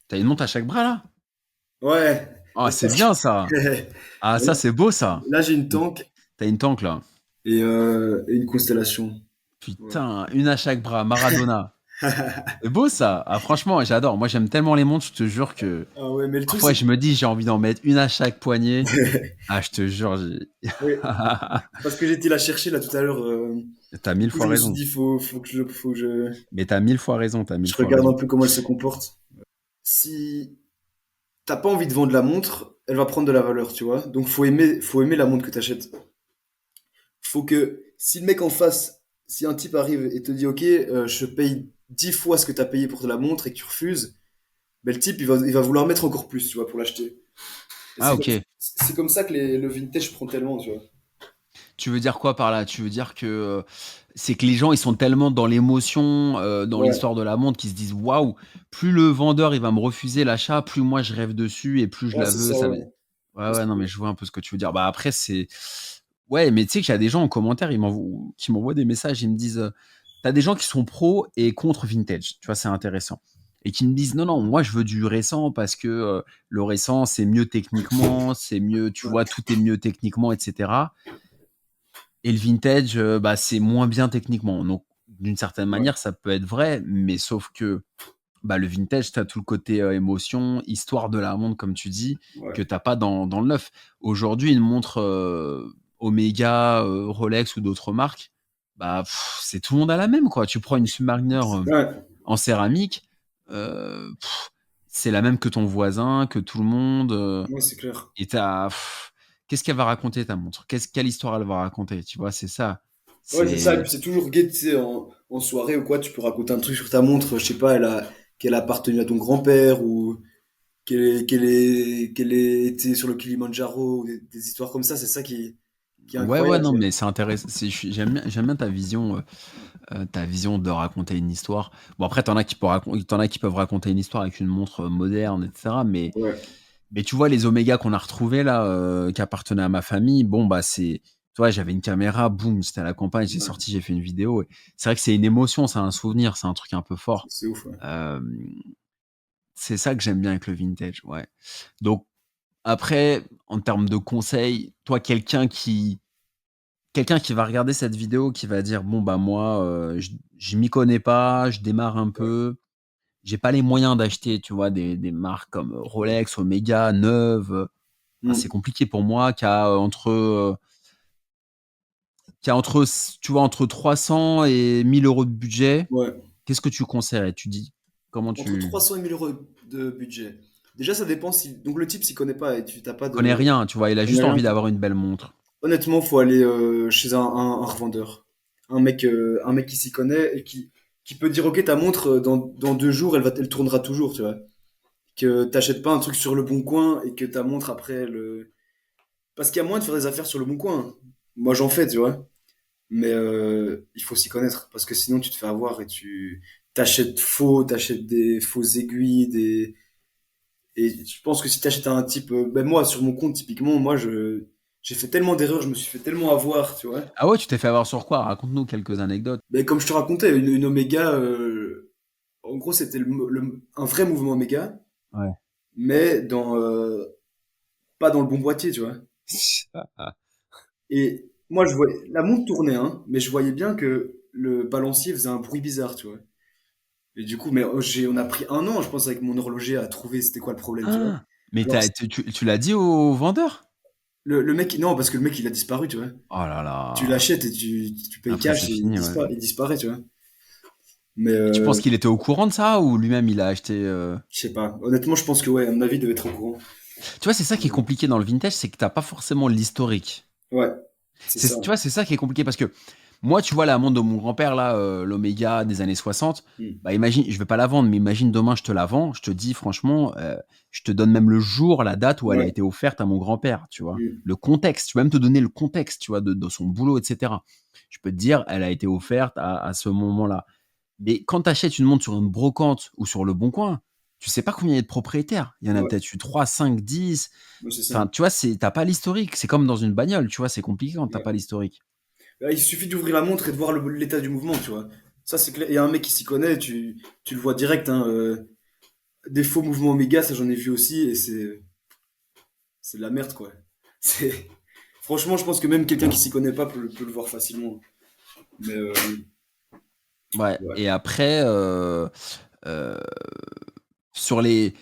T'as une montre à chaque bras là? Ouais, Ah, c'est bien ça! Ah, ça, c'est beau ça! là, j'ai une tank T'as une tank là. et une constellation. Ouais. Putain, une à chaque bras, Maradona. C'est beau ça! Ah, franchement, j'adore. Moi, j'aime tellement les montres, je te jure que Ah ouais, mais le truc, parfois, c'est je me dis, j'ai envie d'en mettre une à chaque poignet. que... Ah, je te jure, Oui, parce que j'étais la chercher là tout à l'heure. t'as Du mille coup, je fois me suis raison. dit, faut que Mais t'as mille fois raison, t'as mille je fois regarde un raison. peu comment elle se comporte. Si t'as pas envie de vendre la montre, elle va prendre de la valeur, tu vois. Donc faut aimer la montre que t'achètes. Faut que si le mec en face, si un type arrive et te dit, ok, je paye 10 fois ce que t'as payé pour la montre et que tu refuses, ben le type il va vouloir mettre encore plus, tu vois, pour l'acheter. Et Ah, ok. c'est comme ça que le vintage prend tellement, tu vois. Tu veux dire quoi par là? Tu veux dire que c'est que les gens, ils sont tellement dans l'émotion, dans Ouais, l'histoire de la montre, qu'ils se disent waouh, plus le vendeur il va me refuser l'achat, plus moi je rêve dessus et plus je ouais, la c'est veux. ça, Ça... ouais. Ouais, ouais, non, mais je vois un peu ce que tu veux dire. Bah après, c'est. Ouais, mais tu sais qu'il y a des gens en commentaire qui m'envoient des messages, ils me disent t'as des gens qui sont pro et contre vintage. Tu vois, c'est intéressant. Et qui me disent non, non, moi je veux du récent parce que le récent c'est mieux techniquement, c'est mieux, tu vois, tout est mieux techniquement, etc. Et le vintage, bah, c'est moins bien techniquement. Donc, d'une certaine Ouais, manière, ça peut être vrai, mais sauf que bah, le vintage, tu as tout le côté émotion, histoire de la montre, comme tu dis, ouais, que tu pas dans le neuf. Aujourd'hui, une montre Omega, Rolex ou d'autres marques, bah, c'est tout le monde a la même, quoi. Tu prends une Submariner ouais, en céramique, c'est la même que ton voisin, que tout le monde. ouais, c'est clair. Et qu'est-ce qu'elle va raconter ta montre? Quelle histoire elle va raconter? Tu vois, c'est ça. Ouais, c'est ça, et C'est puis c'est toujours gai, tu sais, en soirée ou quoi, tu peux raconter un truc sur ta montre, je sais pas, qu'elle a appartenu à ton grand-père, ou qu'elle ait été sur le Kilimandjaro, ou des histoires comme ça, c'est ça qui est ouais, ouais, incroyable, non, tu vois. mais c'est intéressant. J'aime bien ta vision de raconter une histoire. Bon, après, t'en as qui peuvent raconter une histoire avec une montre moderne, etc. Ouais, Mais tu vois, les Oméga qu'on a retrouvés là, qui appartenaient à ma famille, bon, bah, c'est. Tu vois, j'avais une caméra, boum, c'était à la campagne, j'ai ouais, sorti, j'ai fait une vidéo. Et c'est vrai que c'est une émotion, c'est un souvenir, c'est un truc un peu fort. c'est ouf, ouais. Euh, c'est ça que j'aime bien avec le vintage, ouais. Donc, après, en termes de conseils, toi, quelqu'un qui va regarder cette vidéo, qui va dire bon bah moi, je m'y connais pas, je démarre un Ouais. peu, j'ai pas les moyens d'acheter, tu vois, des marques comme Rolex, Omega, neuves. Ah, c'est Hmm. compliqué pour moi, qui a entre, tu vois, entre 300 et 1000 euros de budget. Ouais. Qu'est-ce que tu conseillerais? Tu dis comment Entre tu 300 et 1000 euros de budget. Déjà, ça dépend si, donc le type s'y connaît pas et tu t'as pas connais de, rien, tu vois, il a connais juste rien. envie d'avoir une belle montre. Honnêtement, faut aller chez un revendeur. Un mec qui s'y connaît et qui peut dire, ok, ta montre, dans 2 jours, elle tournera toujours, tu vois. Que t'achètes pas un truc sur le bon coin et que ta montre après le... Parce qu'il y a moyen de faire des affaires sur le bon coin. Moi, j'en fais, tu vois. Mais il faut s'y connaître parce que sinon, tu te fais avoir et tu t'achètes faux, t'achètes des fausses aiguilles, et je pense que si t'achètes un type, ben moi, sur mon compte, typiquement, j'ai fait tellement d'erreurs, je me suis fait tellement avoir, tu vois. Ah ouais, tu t'es fait avoir sur quoi? Raconte-nous quelques anecdotes. Mais comme je te racontais, une Oméga, en gros, c'était un vrai mouvement Oméga, Ouais. mais pas dans le bon boîtier, tu vois. Et moi, je voyais, la montre tournait, hein, mais je voyais bien que le balancier faisait un bruit bizarre, tu vois. Et du coup, mais on a pris 1 an, je pense, avec mon horloger à trouver c'était quoi le problème, tu vois. Ah, mais Alors, tu l'as dit au vendeur? le mec, non, parce que le mec, il a disparu, tu vois. Oh là Tu là. l'achètes et tu payes Après, c'est cash et fini, ouais. il disparaît, tu vois. Mais Et tu penses qu'il était au courant de ça ou lui-même il a acheté je sais pas. Honnêtement, je pense que, ouais, à mon avis, il devait être au courant. Tu vois, c'est ça qui est compliqué dans le vintage, c'est que t'as pas forcément l'historique. Ouais, c'est ça. Tu vois, c'est ça qui est compliqué parce que Moi, tu vois, la montre de mon grand-père, là, l'Omega des années 60, Hmm. bah, imagine, je vais pas la vendre, mais imagine demain, je te la vends, je te dis franchement, je te donne même le jour, la date où elle a Ouais. été offerte à mon grand-père, tu vois. Hmm. Le contexte, je peux même te donner le contexte, tu vois, de son boulot, etc. Je peux te dire, elle a été offerte à ce moment-là. Mais quand tu achètes une montre sur une brocante ou sur le Bon Coin, tu sais pas combien il y a de propriétaires. Il y en a Ouais, peut-être eu 3, 5, 10. ouais, c'est ça. Enfin, tu vois, t'as pas l'historique. C'est comme dans une bagnole, tu vois, c'est compliqué quand t'as Ouais. pas l'historique. Il suffit d'ouvrir la montre et de voir l'état du mouvement, tu vois. Ça, c'est clair. Il y a un mec qui s'y connaît, tu le vois direct, hein. Des faux mouvements Omega, ça j'en ai vu aussi, et c'est de la merde, quoi. C'est... Franchement, je pense que même quelqu'un qui s'y connaît pas peut le voir facilement. Mais Ouais. ouais. Et après, euh, sur les.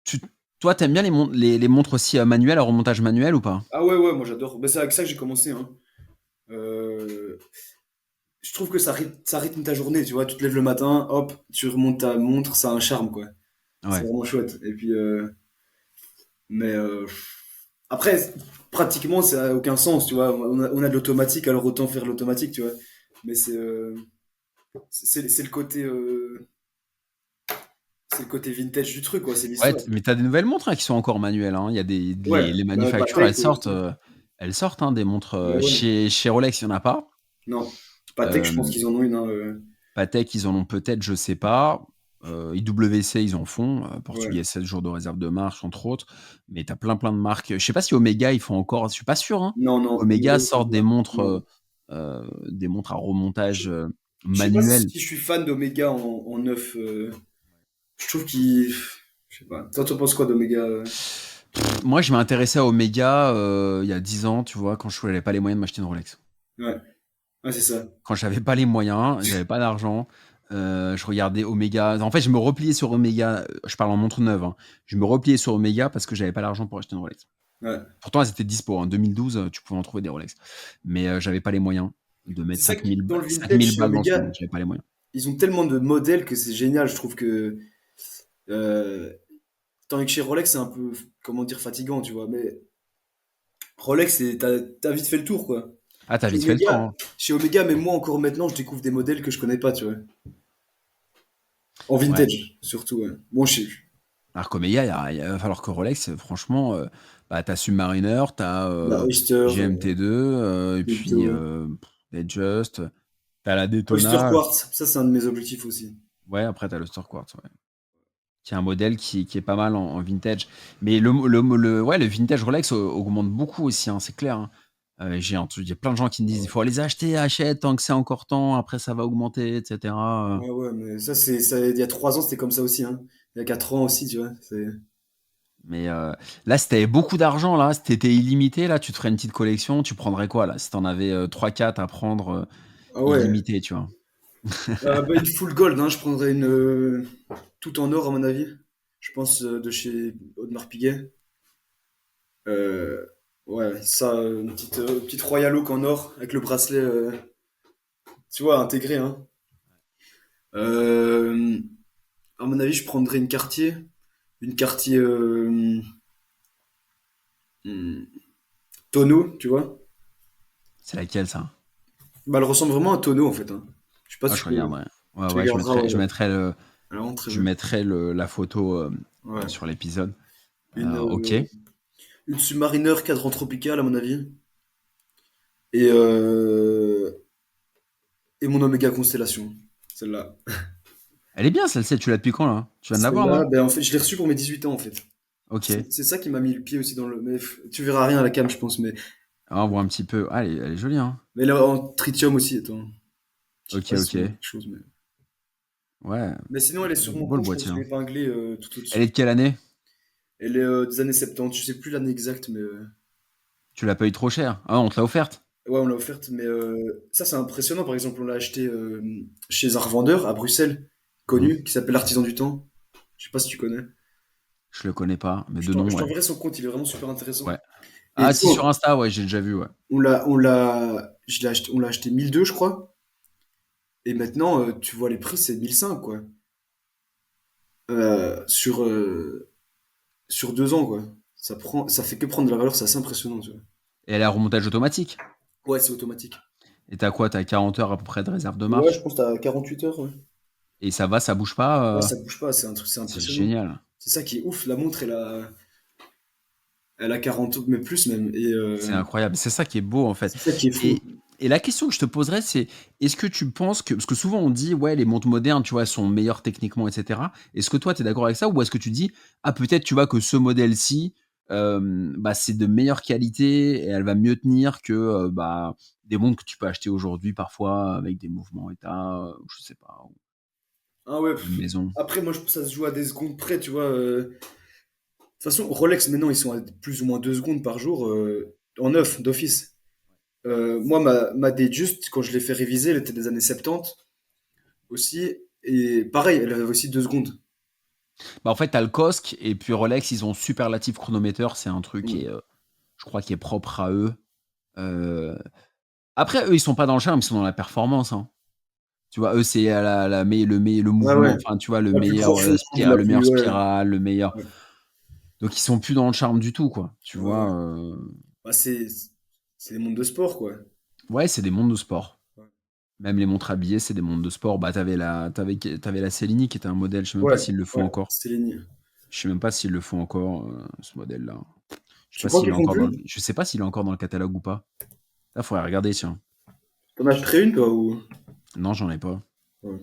Tu, toi, t'aimes bien les montres aussi manuelles, à remontage manuel ou pas? Ah ouais, ouais, moi j'adore. Ben, c'est avec ça que j'ai commencé, hein. Euh, je trouve que ça rythme ta journée, tu vois. Tu te lèves le matin, hop, tu remontes ta montre, ça a un charme, quoi. C'est Ouais. vraiment chouette. Et puis, mais après, pratiquement, ça n'a aucun sens, tu vois. On a de l'automatique, alors autant faire l'automatique, tu vois. Mais c'est le côté, c'est le côté vintage du truc, quoi. C'est Ouais, l'histoire. mais t'as des nouvelles montres hein, qui sont encore manuelles, hein. Il y a Ouais, les bah, manufactures, Patek aussi. elles sortent hein, des montres. Bah ouais. Chez Rolex, il n'y en a pas. Non. Patek, je pense Euh, qu'ils en ont une, hein, Patek, ils en ont peut-être, je sais pas. IWC, ils en font. ouais. Portugais 7 jours de réserve de marche, entre autres. Mais t'as plein de marques. Je sais pas si Omega, ils font encore. Je suis pas sûr. Hein. Non, non. Omega sort Non. des montres à Je, remontage je sais pas manuel. si je suis fan d'Omega en neuf. Je trouve qu'il. Je sais pas. Toi, tu penses quoi d'Omega Moi, je m'intéressais à Omega il y a 10 ans, tu vois, quand je n'avais pas les moyens de m'acheter une Rolex. Ouais. Ouais, c'est ça. Quand j'avais pas les moyens, j'avais pas d'argent, je regardais Omega. En fait, je me repliais sur Omega, je parle en montre neuve, hein. Je me repliais sur Omega parce que j'avais pas l'argent pour acheter une Rolex. Ouais. Pourtant, elles étaient dispo. En 2012, tu pouvais en trouver des Rolex. Mais j'avais pas les moyens de C'est mettre ça qui, dans le cinq vintage, mille chez balles dans une Omega, montre. J'avais pas les moyens. ils ont tellement de modèles que c'est génial. Je trouve que. Euh, tandis que chez Rolex, c'est un peu, comment dire, fatigant, tu vois. Mais Rolex, t'as vite fait le tour, quoi. Ah, t'as Chez vite fait le tour, Omega, hein. chez Omega, même moi encore maintenant, je découvre des modèles que je connais pas, tu vois. En Ouais. vintage, surtout, ouais. Bon, je sais. Alors qu'Omega, il va falloir que Rolex, franchement, bah, t'as Submariner, t'as La Oyster, GMT2, et puis Vito. Datejust, t'as la Oyster Daytona. Quartz, ça c'est un de mes objectifs aussi. Ouais, après, t'as le Star Quartz, ouais, qui est un modèle qui est pas mal en vintage. Mais ouais, le vintage Rolex augmente beaucoup aussi, hein, c'est clair. Hein. Il y a plein de gens qui me disent il faut les acheter, achète tant que c'est encore temps, après ça va augmenter, etc. Ouais, ouais, mais ça, il y a 3 ans, c'était comme ça aussi, hein. Il y a 4 ans aussi, tu vois. Mais là, si t'avais beaucoup d'argent, là, si t'étais illimité, là, tu te ferais une petite collection, tu prendrais quoi, là, si t'en avais 3-4 à prendre Ah ouais. illimité, tu vois. Bah, une full gold, hein, je prendrais une tout en or, à mon avis. Je pense de chez Audemars Piguet. Euh, ouais, ça, petite Royal Oak en or, avec le bracelet, tu vois, intégré, hein. Euh, à mon avis, je prendrais une Cartier. Une Cartier hmm, tonneau, tu vois. C'est laquelle, ça? Bah, elle ressemble vraiment à un tonneau, en fait, hein. Je sais pas Ah, si je regarderai. Ouais, tu ouais, regarderas. Elle est vraiment très je belle. mettrai la photo Ouais. sur l'épisode. Une, Ok. une Submariner cadran tropical, à mon avis. Et, et mon Omega Constellation. Celle-là. Elle est bien, celle-ci, tu l'as depuis quand, là? Tu viens de la voir, Celle-là, non? ben, en fait, je l'ai reçue pour mes 18 ans, en fait. Ok. C'est ça qui m'a mis le pied aussi dans le. Mais tu verras rien à la cam, je pense. Ah, on voit un petit peu. Ah, elle est jolie, hein. Mais là, en tritium aussi, attends. Je sais Ok, pas si ok. on voit quelque chose, mais. Ouais, Mais sinon, elle est sur mon beau le compte, je boîtier, pense, je l'ai hein. épinglée tout Elle est au-dessus. de quelle année? Elle est des années 70, je sais plus l'année exacte, mais. Tu l'as pas eu trop cher? Ah, on te l'a offerte? Ouais, on l'a offerte, mais ça, c'est impressionnant. Par exemple, on l'a acheté chez un revendeur à Bruxelles, Mhm. connu, qui s'appelle l'Artisan du Temps. Je sais pas si tu connais. Je le connais pas, mais de nom, Je ouais. t'enverrai son compte, il est vraiment super Ouais. intéressant. Et Ah, tu si, vois, sur Insta, ouais, j'ai déjà vu, ouais. on l'a acheté 1002, je crois. Et maintenant, tu vois les prix, c'est 1005, quoi. Sur, sur 2 ans, quoi. Ça fait que prendre de la valeur, c'est assez impressionnant, tu vois. Et elle est à remontage automatique. Ouais, c'est automatique. Et t'as quoi? T'as 40 heures à peu près de réserve de Ouais, je marche? pense que t'as 48 heures, ouais. Et ça va, ça bouge Ouais, pas? ça bouge pas, c'est un truc, c'est C'est impressionnant. génial. C'est ça qui est ouf, la montre, elle a 40 mais plus même. Et C'est incroyable. C'est ça qui est beau, en fait. c'est ça qui est Et, fou. et la question que je te poserais, c'est est-ce que tu penses que. Parce que souvent on dit, ouais, les montres modernes, tu vois, elles sont meilleures techniquement, etc. Est-ce que toi, tu es d'accord avec ça? Ou est-ce que tu dis, ah, peut-être, tu vois, que ce modèle-ci, bah, c'est de meilleure qualité et elle va mieux tenir que bah, des montres que tu peux acheter aujourd'hui, parfois, avec des mouvements état, ou je sais pas, ou Ah ouais, une maison. après, moi, je pense que ça se joue à des secondes près, tu vois. De toute façon, Rolex, maintenant, ils sont à plus ou moins 2 secondes par jour en neuf, d'office. Moi, ma Datejust, quand je l'ai fait réviser, elle était des années 70 aussi. Et pareil, elle avait aussi 2 secondes. Bah, en fait, t'as le COSC et puis Rolex, ils ont Superlative Chronometer. C'est un truc qui est, Ouais. je crois, qui est propre à eux. Euh, Après, eux, ils sont pas dans le charme, ils sont dans la performance, hein. Tu vois, eux, c'est le Ouais, mouvement, ouais. enfin, tu vois, le La plus meilleur profonde, la le plus. meilleur Ouais. spirale, le meilleur. Ouais. Donc, ils sont plus dans le charme du tout, quoi. Tu Ouais, ouais. vois. Bah, c'est des mondes de sport, quoi. Ouais, c'est des mondes de sport. Ouais. Même les montres habillées, c'est des mondes de sport. Bah, t'avais la Cellini qui était un modèle, je sais même pas Ouais, s'ils le font ouais, encore. c'est les. Je sais même pas s'ils le font encore, ce modèle-là. Je sais Tu pas crois s'il qu'ils est font encore plus? je sais pas s'il est encore dans le catalogue ou pas. Là, faudrait regarder, tiens. T'en achèterais une, toi, ou? Non, j'en ai pas. Ouais.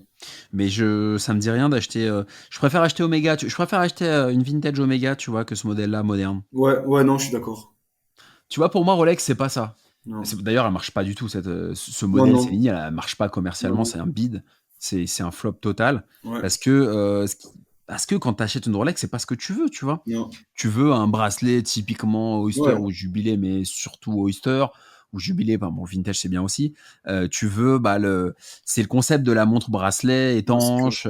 Mais ça me dit rien d'acheter. Je préfère acheter Omega. Je préfère acheter une vintage Omega, tu vois, que ce modèle-là moderne. Ouais, ouais, non, je suis d'accord. Tu vois, pour moi, Rolex, c'est pas ça. Non. D'ailleurs, elle marche pas du tout. Ce Non, modèle non. Céline, elle marche pas Non, commercialement. non. C'est un bide. C'est un flop total. Ouais. Parce que, parce que quand tu achètes une Rolex, c'est pas ce que tu veux, tu vois. Non. Tu veux un bracelet typiquement Oyster Ouais. ou Jubilé, mais surtout Oyster. Ou Jubilé, bah, bon, vintage, c'est bien aussi. Tu veux, bah, c'est le concept de la montre bracelet Non, c'est clair. étanche,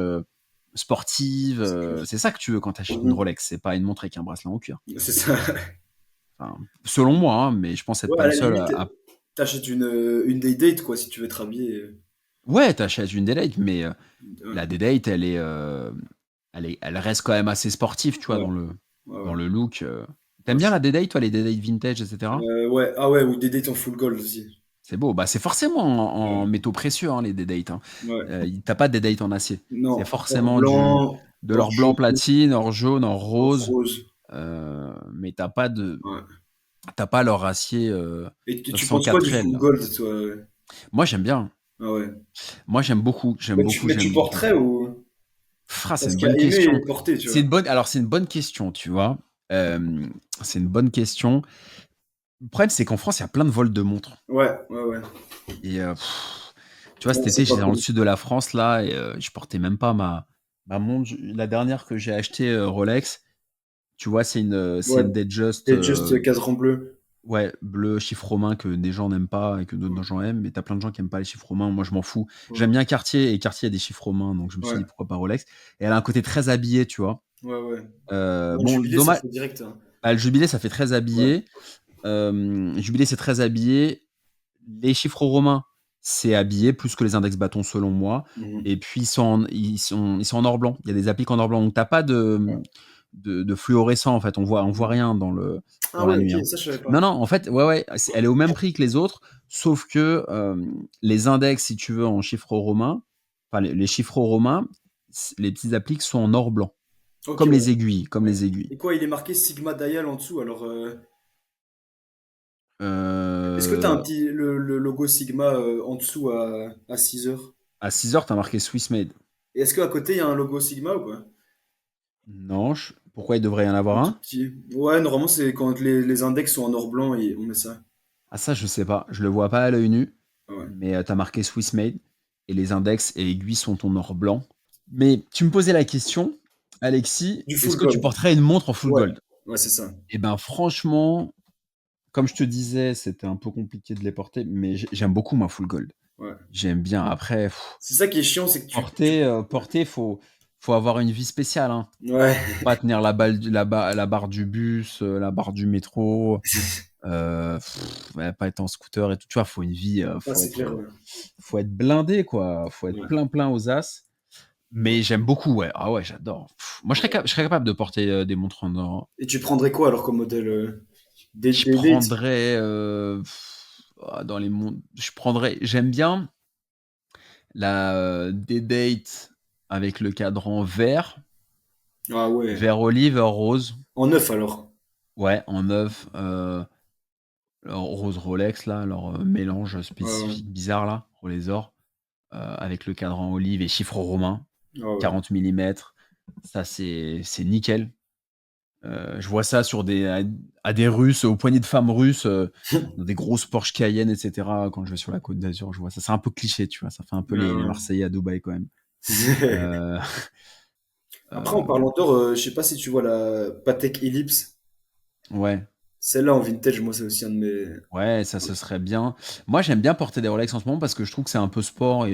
sportive. C'est clair. C'est ça que tu veux quand tu achètes une Mhm. Rolex. C'est pas une montre avec un bracelet en cuir. C'est ça. Enfin, selon moi, hein, mais je pense être Ouais, pas à le la seul limite, t'achètes une day date, quoi, si tu veux te rhabiller. Ouais, t'achètes une D-Date, mais Ouais. la D-Date, elle reste quand même assez sportive, tu vois, Ouais. Ouais, dans ouais. le look. Ouais, T'aimes bien la D-Date, toi, les D-Date vintage, etc. ouais. Ah ouais, ou des dates en full gold aussi. C'est beau. Bah, c'est forcément en Ouais. métaux précieux, hein, les D-Date, hein. Ouais. T'as pas de D-Date en acier. C'est Non. Or forcément blanc, de or l'or blanc jaune, platine, or jaune, or or rose, rose. mais Ouais. t'as pas l'or acier Et tu penses quoi du 904L, full là. gold, toi? Moi, j'aime bien. Ah ouais. Moi, j'aime beaucoup. J'aime beaucoup, Mais tu j'aime beaucoup. porterais ou? C'est Parce une qu'il y bonne a aimer question. et porter, tu vois. C'est une bonne question, tu vois. C'est une bonne question. Le problème, c'est qu'en France, il y a plein de vols de montres. Ouais, ouais, ouais. Et tu vois, cet Ouais, été, c'est pas j'étais dans le cool. sud de la France, là, et je portais même pas ma montre. La dernière que j'ai achetée, Rolex, tu vois, c'est Ouais. une Datejust, Et juste cadran bleu. ouais, bleu, chiffre romain que des gens n'aiment pas et que d'autres gens aiment. Mais t'as plein de gens qui aiment pas les chiffres romains. Moi, je m'en fous. Ouais. J'aime bien Cartier et Cartier a des chiffres romains, donc je me suis Ouais. dit pourquoi pas Rolex. Et elle a un côté très habillé, tu vois. Ouais, ouais. Ouais, le Bon, jubilé, ça dommage. fait direct, hein. Bah, le jubilé, ça fait très Ouais. habillé. Jubilé, c'est très habillé. Les chiffres romains, c'est habillé plus que les index bâtons selon moi. Mhm. Et puis ils sont en or blanc. Il y a des appliques en or blanc. Donc t'as pas Ouais. de fluorescent en fait. On voit rien Ah dans la ouais, nuit, ok, hein. ça je savais Non, pas. non, en fait, ouais, ouais, elle est au même prix que les autres, sauf que les index, si tu veux, en chiffres romains, enfin les chiffres romains, les petites appliques sont en or blanc, Ok, comme les ouais. aiguilles, comme Ouais. les aiguilles. Et quoi, il est marqué Sigma Dial en dessous, alors est-ce que t'as un Euh, petit le logo Sigma en dessous à 6 heures? à 6 heures, t'as marqué Swiss Made. Et est-ce qu'à côté il y a un logo Sigma ou pas? Non, pourquoi il devrait y en avoir Un tout un? petit. Ouais, normalement c'est quand les index sont en or blanc et on met ça. Ah ça, je sais pas. Je le vois pas à l'œil nu, Ah ouais. mais tu as marqué Swiss Made et les index et aiguilles sont en or blanc. Mais tu me posais la question, Alexis, Du est-ce full que tu gold. porterais une montre en full Ouais. gold? Ouais, c'est ça. Eh ben franchement, comme je te disais, c'était un peu compliqué de les porter, mais j'aime beaucoup ma full gold. Ouais. J'aime bien. Après, C'est ça qui est chiant, c'est que tu... porter, faut avoir une vie spéciale, hein. Ouais. Faut pas tenir la barre du bus, la barre du métro. Ouais, pas être en scooter et tout, tu vois, faut une vie, Ah, c'est clair, ouais. faut être blindé, quoi. Faut être Ouais. plein aux as. Ouais. Mais j'aime beaucoup, ouais. Ah ouais, j'adore. Moi, Ouais. je serais capable de porter des montres en or. Et tu prendrais quoi alors comme modèle Je Date? prendrais. dans les montres, j'aime bien la, D-Date avec le cadran Ah ouais. vert olive, rose. En neuf alors. Ouais, en neuf, leur rose Rolex là, leur, mélange Ouais, ouais. spécifique bizarre là, Rolesor, avec le cadran olive et chiffres romains, Ah ouais. 40 millimètres. Ça, c'est nickel. Je vois ça sur à des Russes, aux poignées de femmes russes, dans des grosses Porsche Cayenne, et cetera. Quand je vais sur la Côte d'Azur, je vois ça. C'est un peu cliché, tu vois? Ça fait un peu Ouais, les ouais. Marseillais à Dubaï quand même. Heu, Après, en hem, parlant d'or, je sais pas si tu vois la Patek Philippe. ouais, Celle-là en vintage, moi, c'est aussi un de mes. ouais, ça, ce serait bien. Moi, j'aime bien porter des Rolex en ce moment parce que je trouve que c'est un peu sport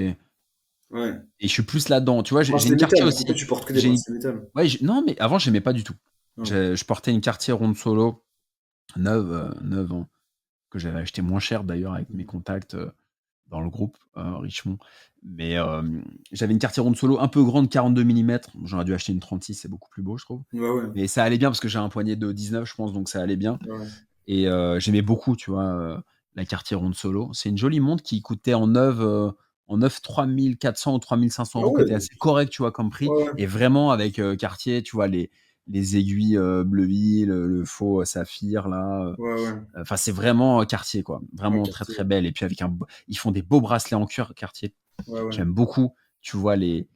Ouais. et je suis plus là-dedans. Tu vois? J'ai Bracelet une Cartier métal. Toi, aussi. tu portes que des J'ai bracelets métal. Ouais, non, mais avant, j'aimais pas du tout. Ouais. Je portais une Cartier ronde solo neuve, hein, que j'avais acheté moins cher d'ailleurs avec mes contacts, dans le groupe, Richemont. Mais j'avais une Cartier ronde solo un peu grande, 42 millimètres. J'aurais dû acheter une 36, c'est beaucoup plus beau, je trouve. Ouais, ouais. Mais ça allait bien parce que j'ai un poignet de 19, je pense, donc ça allait bien. Ouais. Et j'aimais beaucoup, tu vois, la Cartier ronde solo. C'est une jolie montre qui coûtait en neuf 3 400 ou 3 500 Ah euros, qui ouais. était assez correct, tu vois, comme prix. Ouais, ouais. Et vraiment avec Cartier, tu vois, les aiguilles bleuies, le faux saphir, là. Ouais, ouais. Enfin, c'est vraiment Cartier, quoi. Ouais, Vraiment très, quartier. très belle. Et puis avec ils font des beaux bracelets en cuir, Cartier. Ouais, ouais. J'aime beaucoup. Tu vois les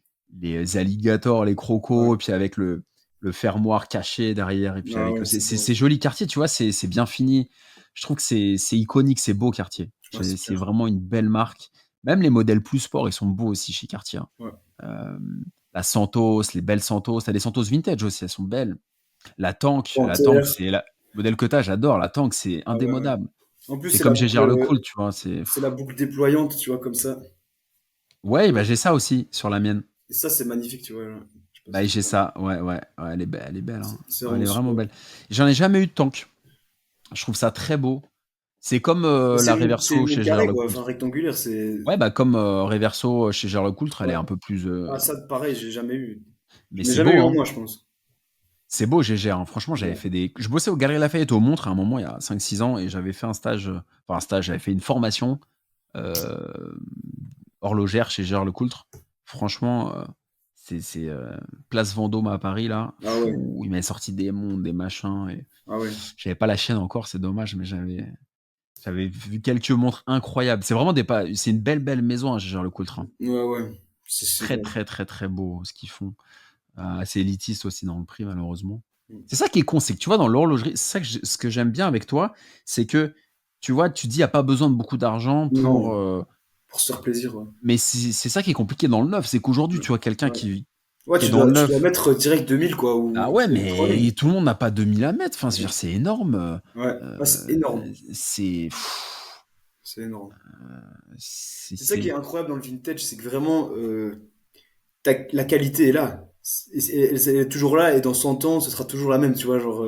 alligators, les crocos, Ouais. et puis avec le fermoir caché derrière, et puis Ah avec ouais, c'est beau. c'est joli Cartier, tu vois, c'est bien fini. Je trouve que c'est iconique, c'est beau Cartier. Ouais, c'est C'est clair. vraiment une belle marque. Même les modèles plus sport, ils sont beaux aussi chez Cartier, hein. Ouais. La Santos, les belles Santos, tu as des Santos vintage aussi, elles sont belles. La Tank, Panthère. c'est la modèle que tu as, j'adore. La Tank, c'est Ah ouais, ouais. indémodable. En plus, C'est comme Gégère Lecoultre, tu vois? c'est la boucle déployante, tu vois, comme ça. Ouais, bah, j'ai ça aussi sur la mienne. Et ça, c'est magnifique, tu vois. Là. Je sais pas Bah, si tu j'ai vois. ça. Ouais, ouais, ouais, elle est belle, hein. C'est Ouais, elle vraiment est vraiment super. belle. J'en ai jamais eu de Tank. Je trouve ça très beau. C'est comme, Mais la c'est Reverso une montre chez Gérard carrée, quoi. Enfin, Lecoultre. rectangulaire, c'est. Ouais, bah, comme, Reverso chez Gérard Lecoultre, elle est Ouais. un peu plus, Ah, ça, pareil, j'ai jamais eu. mais Je n'ai c'est jamais beau, eu en hein. moi, je pense. C'est beau Gégère, hein. Franchement, Ouais. je bossais aux Galeries Lafayette aux montres à un moment, il y a 5 6 ans, et j'avais fait un stage, enfin un stage, j'avais fait une formation, heu, horlogère chez Gérard Lecoultre. Franchement, c'est, place Vendôme à Paris là, Ah ouais. fou, il m'avait sorti des montres, des machins, et Ah ouais. j'avais pas la chaîne encore, c'est dommage, mais j'avais vu quelques montres incroyables. C'est vraiment c'est une belle, belle maison, hein, Gégère Lecoultre, hein. Ouais, ouais. C'est Très, bon. très, très, très beau ce qu'ils font. Assez élitiste aussi dans le prix, malheureusement. C'est ça qui est con, c'est que tu vois, dans l'horlogerie, c'est ça que ce que j'aime bien avec toi, c'est que tu vois, tu dis, il y a pas besoin de beaucoup d'argent pour, Non, pour se faire plaisir, ouais. mais c'est ça qui est compliqué dans le neuf, c'est qu'aujourd'hui, tu vois quelqu'un Ouais, ouais, qui est dans le tu dois neuf. mettre direct 2000, quoi, Ah ou ouais, 3000. mais tout le monde n'a pas 2 000 à mettre. Enfin, je veux dire, Ouais, c'est énorme. ouais. Ah, c'est énorme. C'est C'est énorme. c'est C'est ça qui est c'est incroyable dans le vintage, c'est que vraiment, la qualité est là. Elle est toujours là, et dans 100 ans, ce sera toujours la même, tu vois, genre,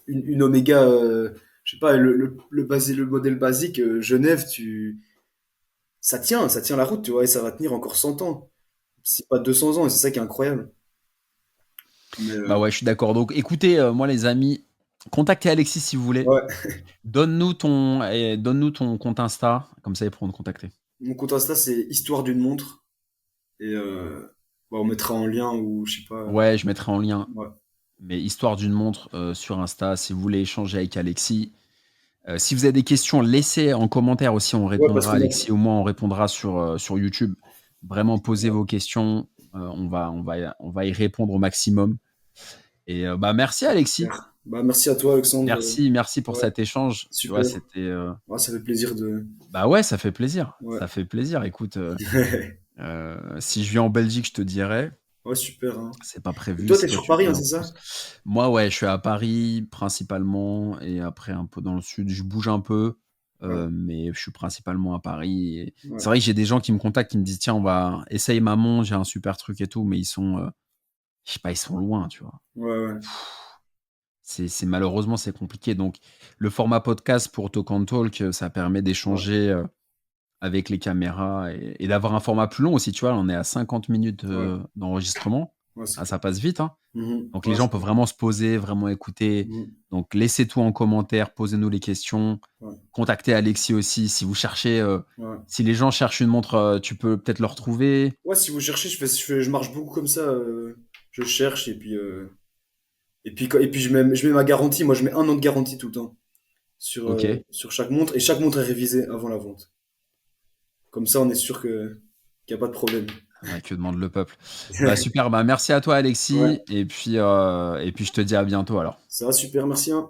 une Omega, je sais pas, le modèle basique, Genève, ça tient la route, tu vois, et ça va tenir encore 100 ans. C'est pas 200 ans, et c'est ça qui est incroyable. Mais, bah ouais, je suis d'accord. Donc écoutez, moi les amis, contactez Alexis si vous voulez. ouais. Donne-nous ton compte Insta, comme ça ils pourront te contacter. Mon compte Insta, c'est Histoire d'une montre. Et bah, on mettra en lien ou je sais pas. Ouais, je mettrai en lien, Ouais, mais histoire d'une montre, sur Insta, si vous voulez échanger avec Alexis. Si vous avez des questions, laissez en commentaire aussi, on ouais parce répondra, que Alexis, au moins on répondra sur YouTube. Vraiment, posez vos questions, on va y répondre au maximum. Et bah, merci Alexis. super. Bah, merci à toi, Alexandre. Merci pour Ouais, cet échange. Tu vois, super. c'était, Ouais, ça fait plaisir de. bah, ouais, ça fait plaisir. Ouais. Ça fait plaisir. Écoute, si je viens en Belgique, je te dirai. Ouais, super, hein. C'est pas Et prévu toi, si t'es toi sur tu Paris, viens hein, en c'est France. ça? Moi, ouais, je suis à Paris principalement, et après un peu dans le sud. Je bouge un peu, Ouais, mais je suis principalement à Paris. Et c'est ouais, vrai que j'ai des gens qui me contactent, qui me disent: «Tiens, on va essaye ma montre, j'ai un super truc et tout», mais ils sont, je sais pas, ils sont loin, tu vois? ouais, ouais. C'est malheureusement, c'est compliqué. Donc le format podcast pour Talk and Talk, ça permet Ouais, d'échanger, avec les caméras, et d'avoir un format plus long aussi, tu vois? On est à 50 minutes, ouais, d'enregistrement. Ouais, c'est Ah, clair. ça passe vite, hein. Donc les Ouais, gens c'est peuvent clair. vraiment se poser, vraiment écouter. Donc laissez tout en commentaire, posez-nous les questions. Ouais, Contactez Alexis aussi si vous cherchez, ouais. si les gens cherchent une montre, tu peux peut-être le retrouver. Ouais, si vous cherchez, je marche beaucoup comme ça. Je cherche et puis je mets ma garantie. Moi, je mets 1 an de garantie tout le temps OK. sur chaque montre et chaque montre est révisée avant la vente. Comme ça, on est sûr qu'il n'y a pas de problème. Ah, que demande le peuple? Bah, super, bah, merci à toi Ouais, Alexis et puis je te dis à bientôt alors. ça va super, merci, hein.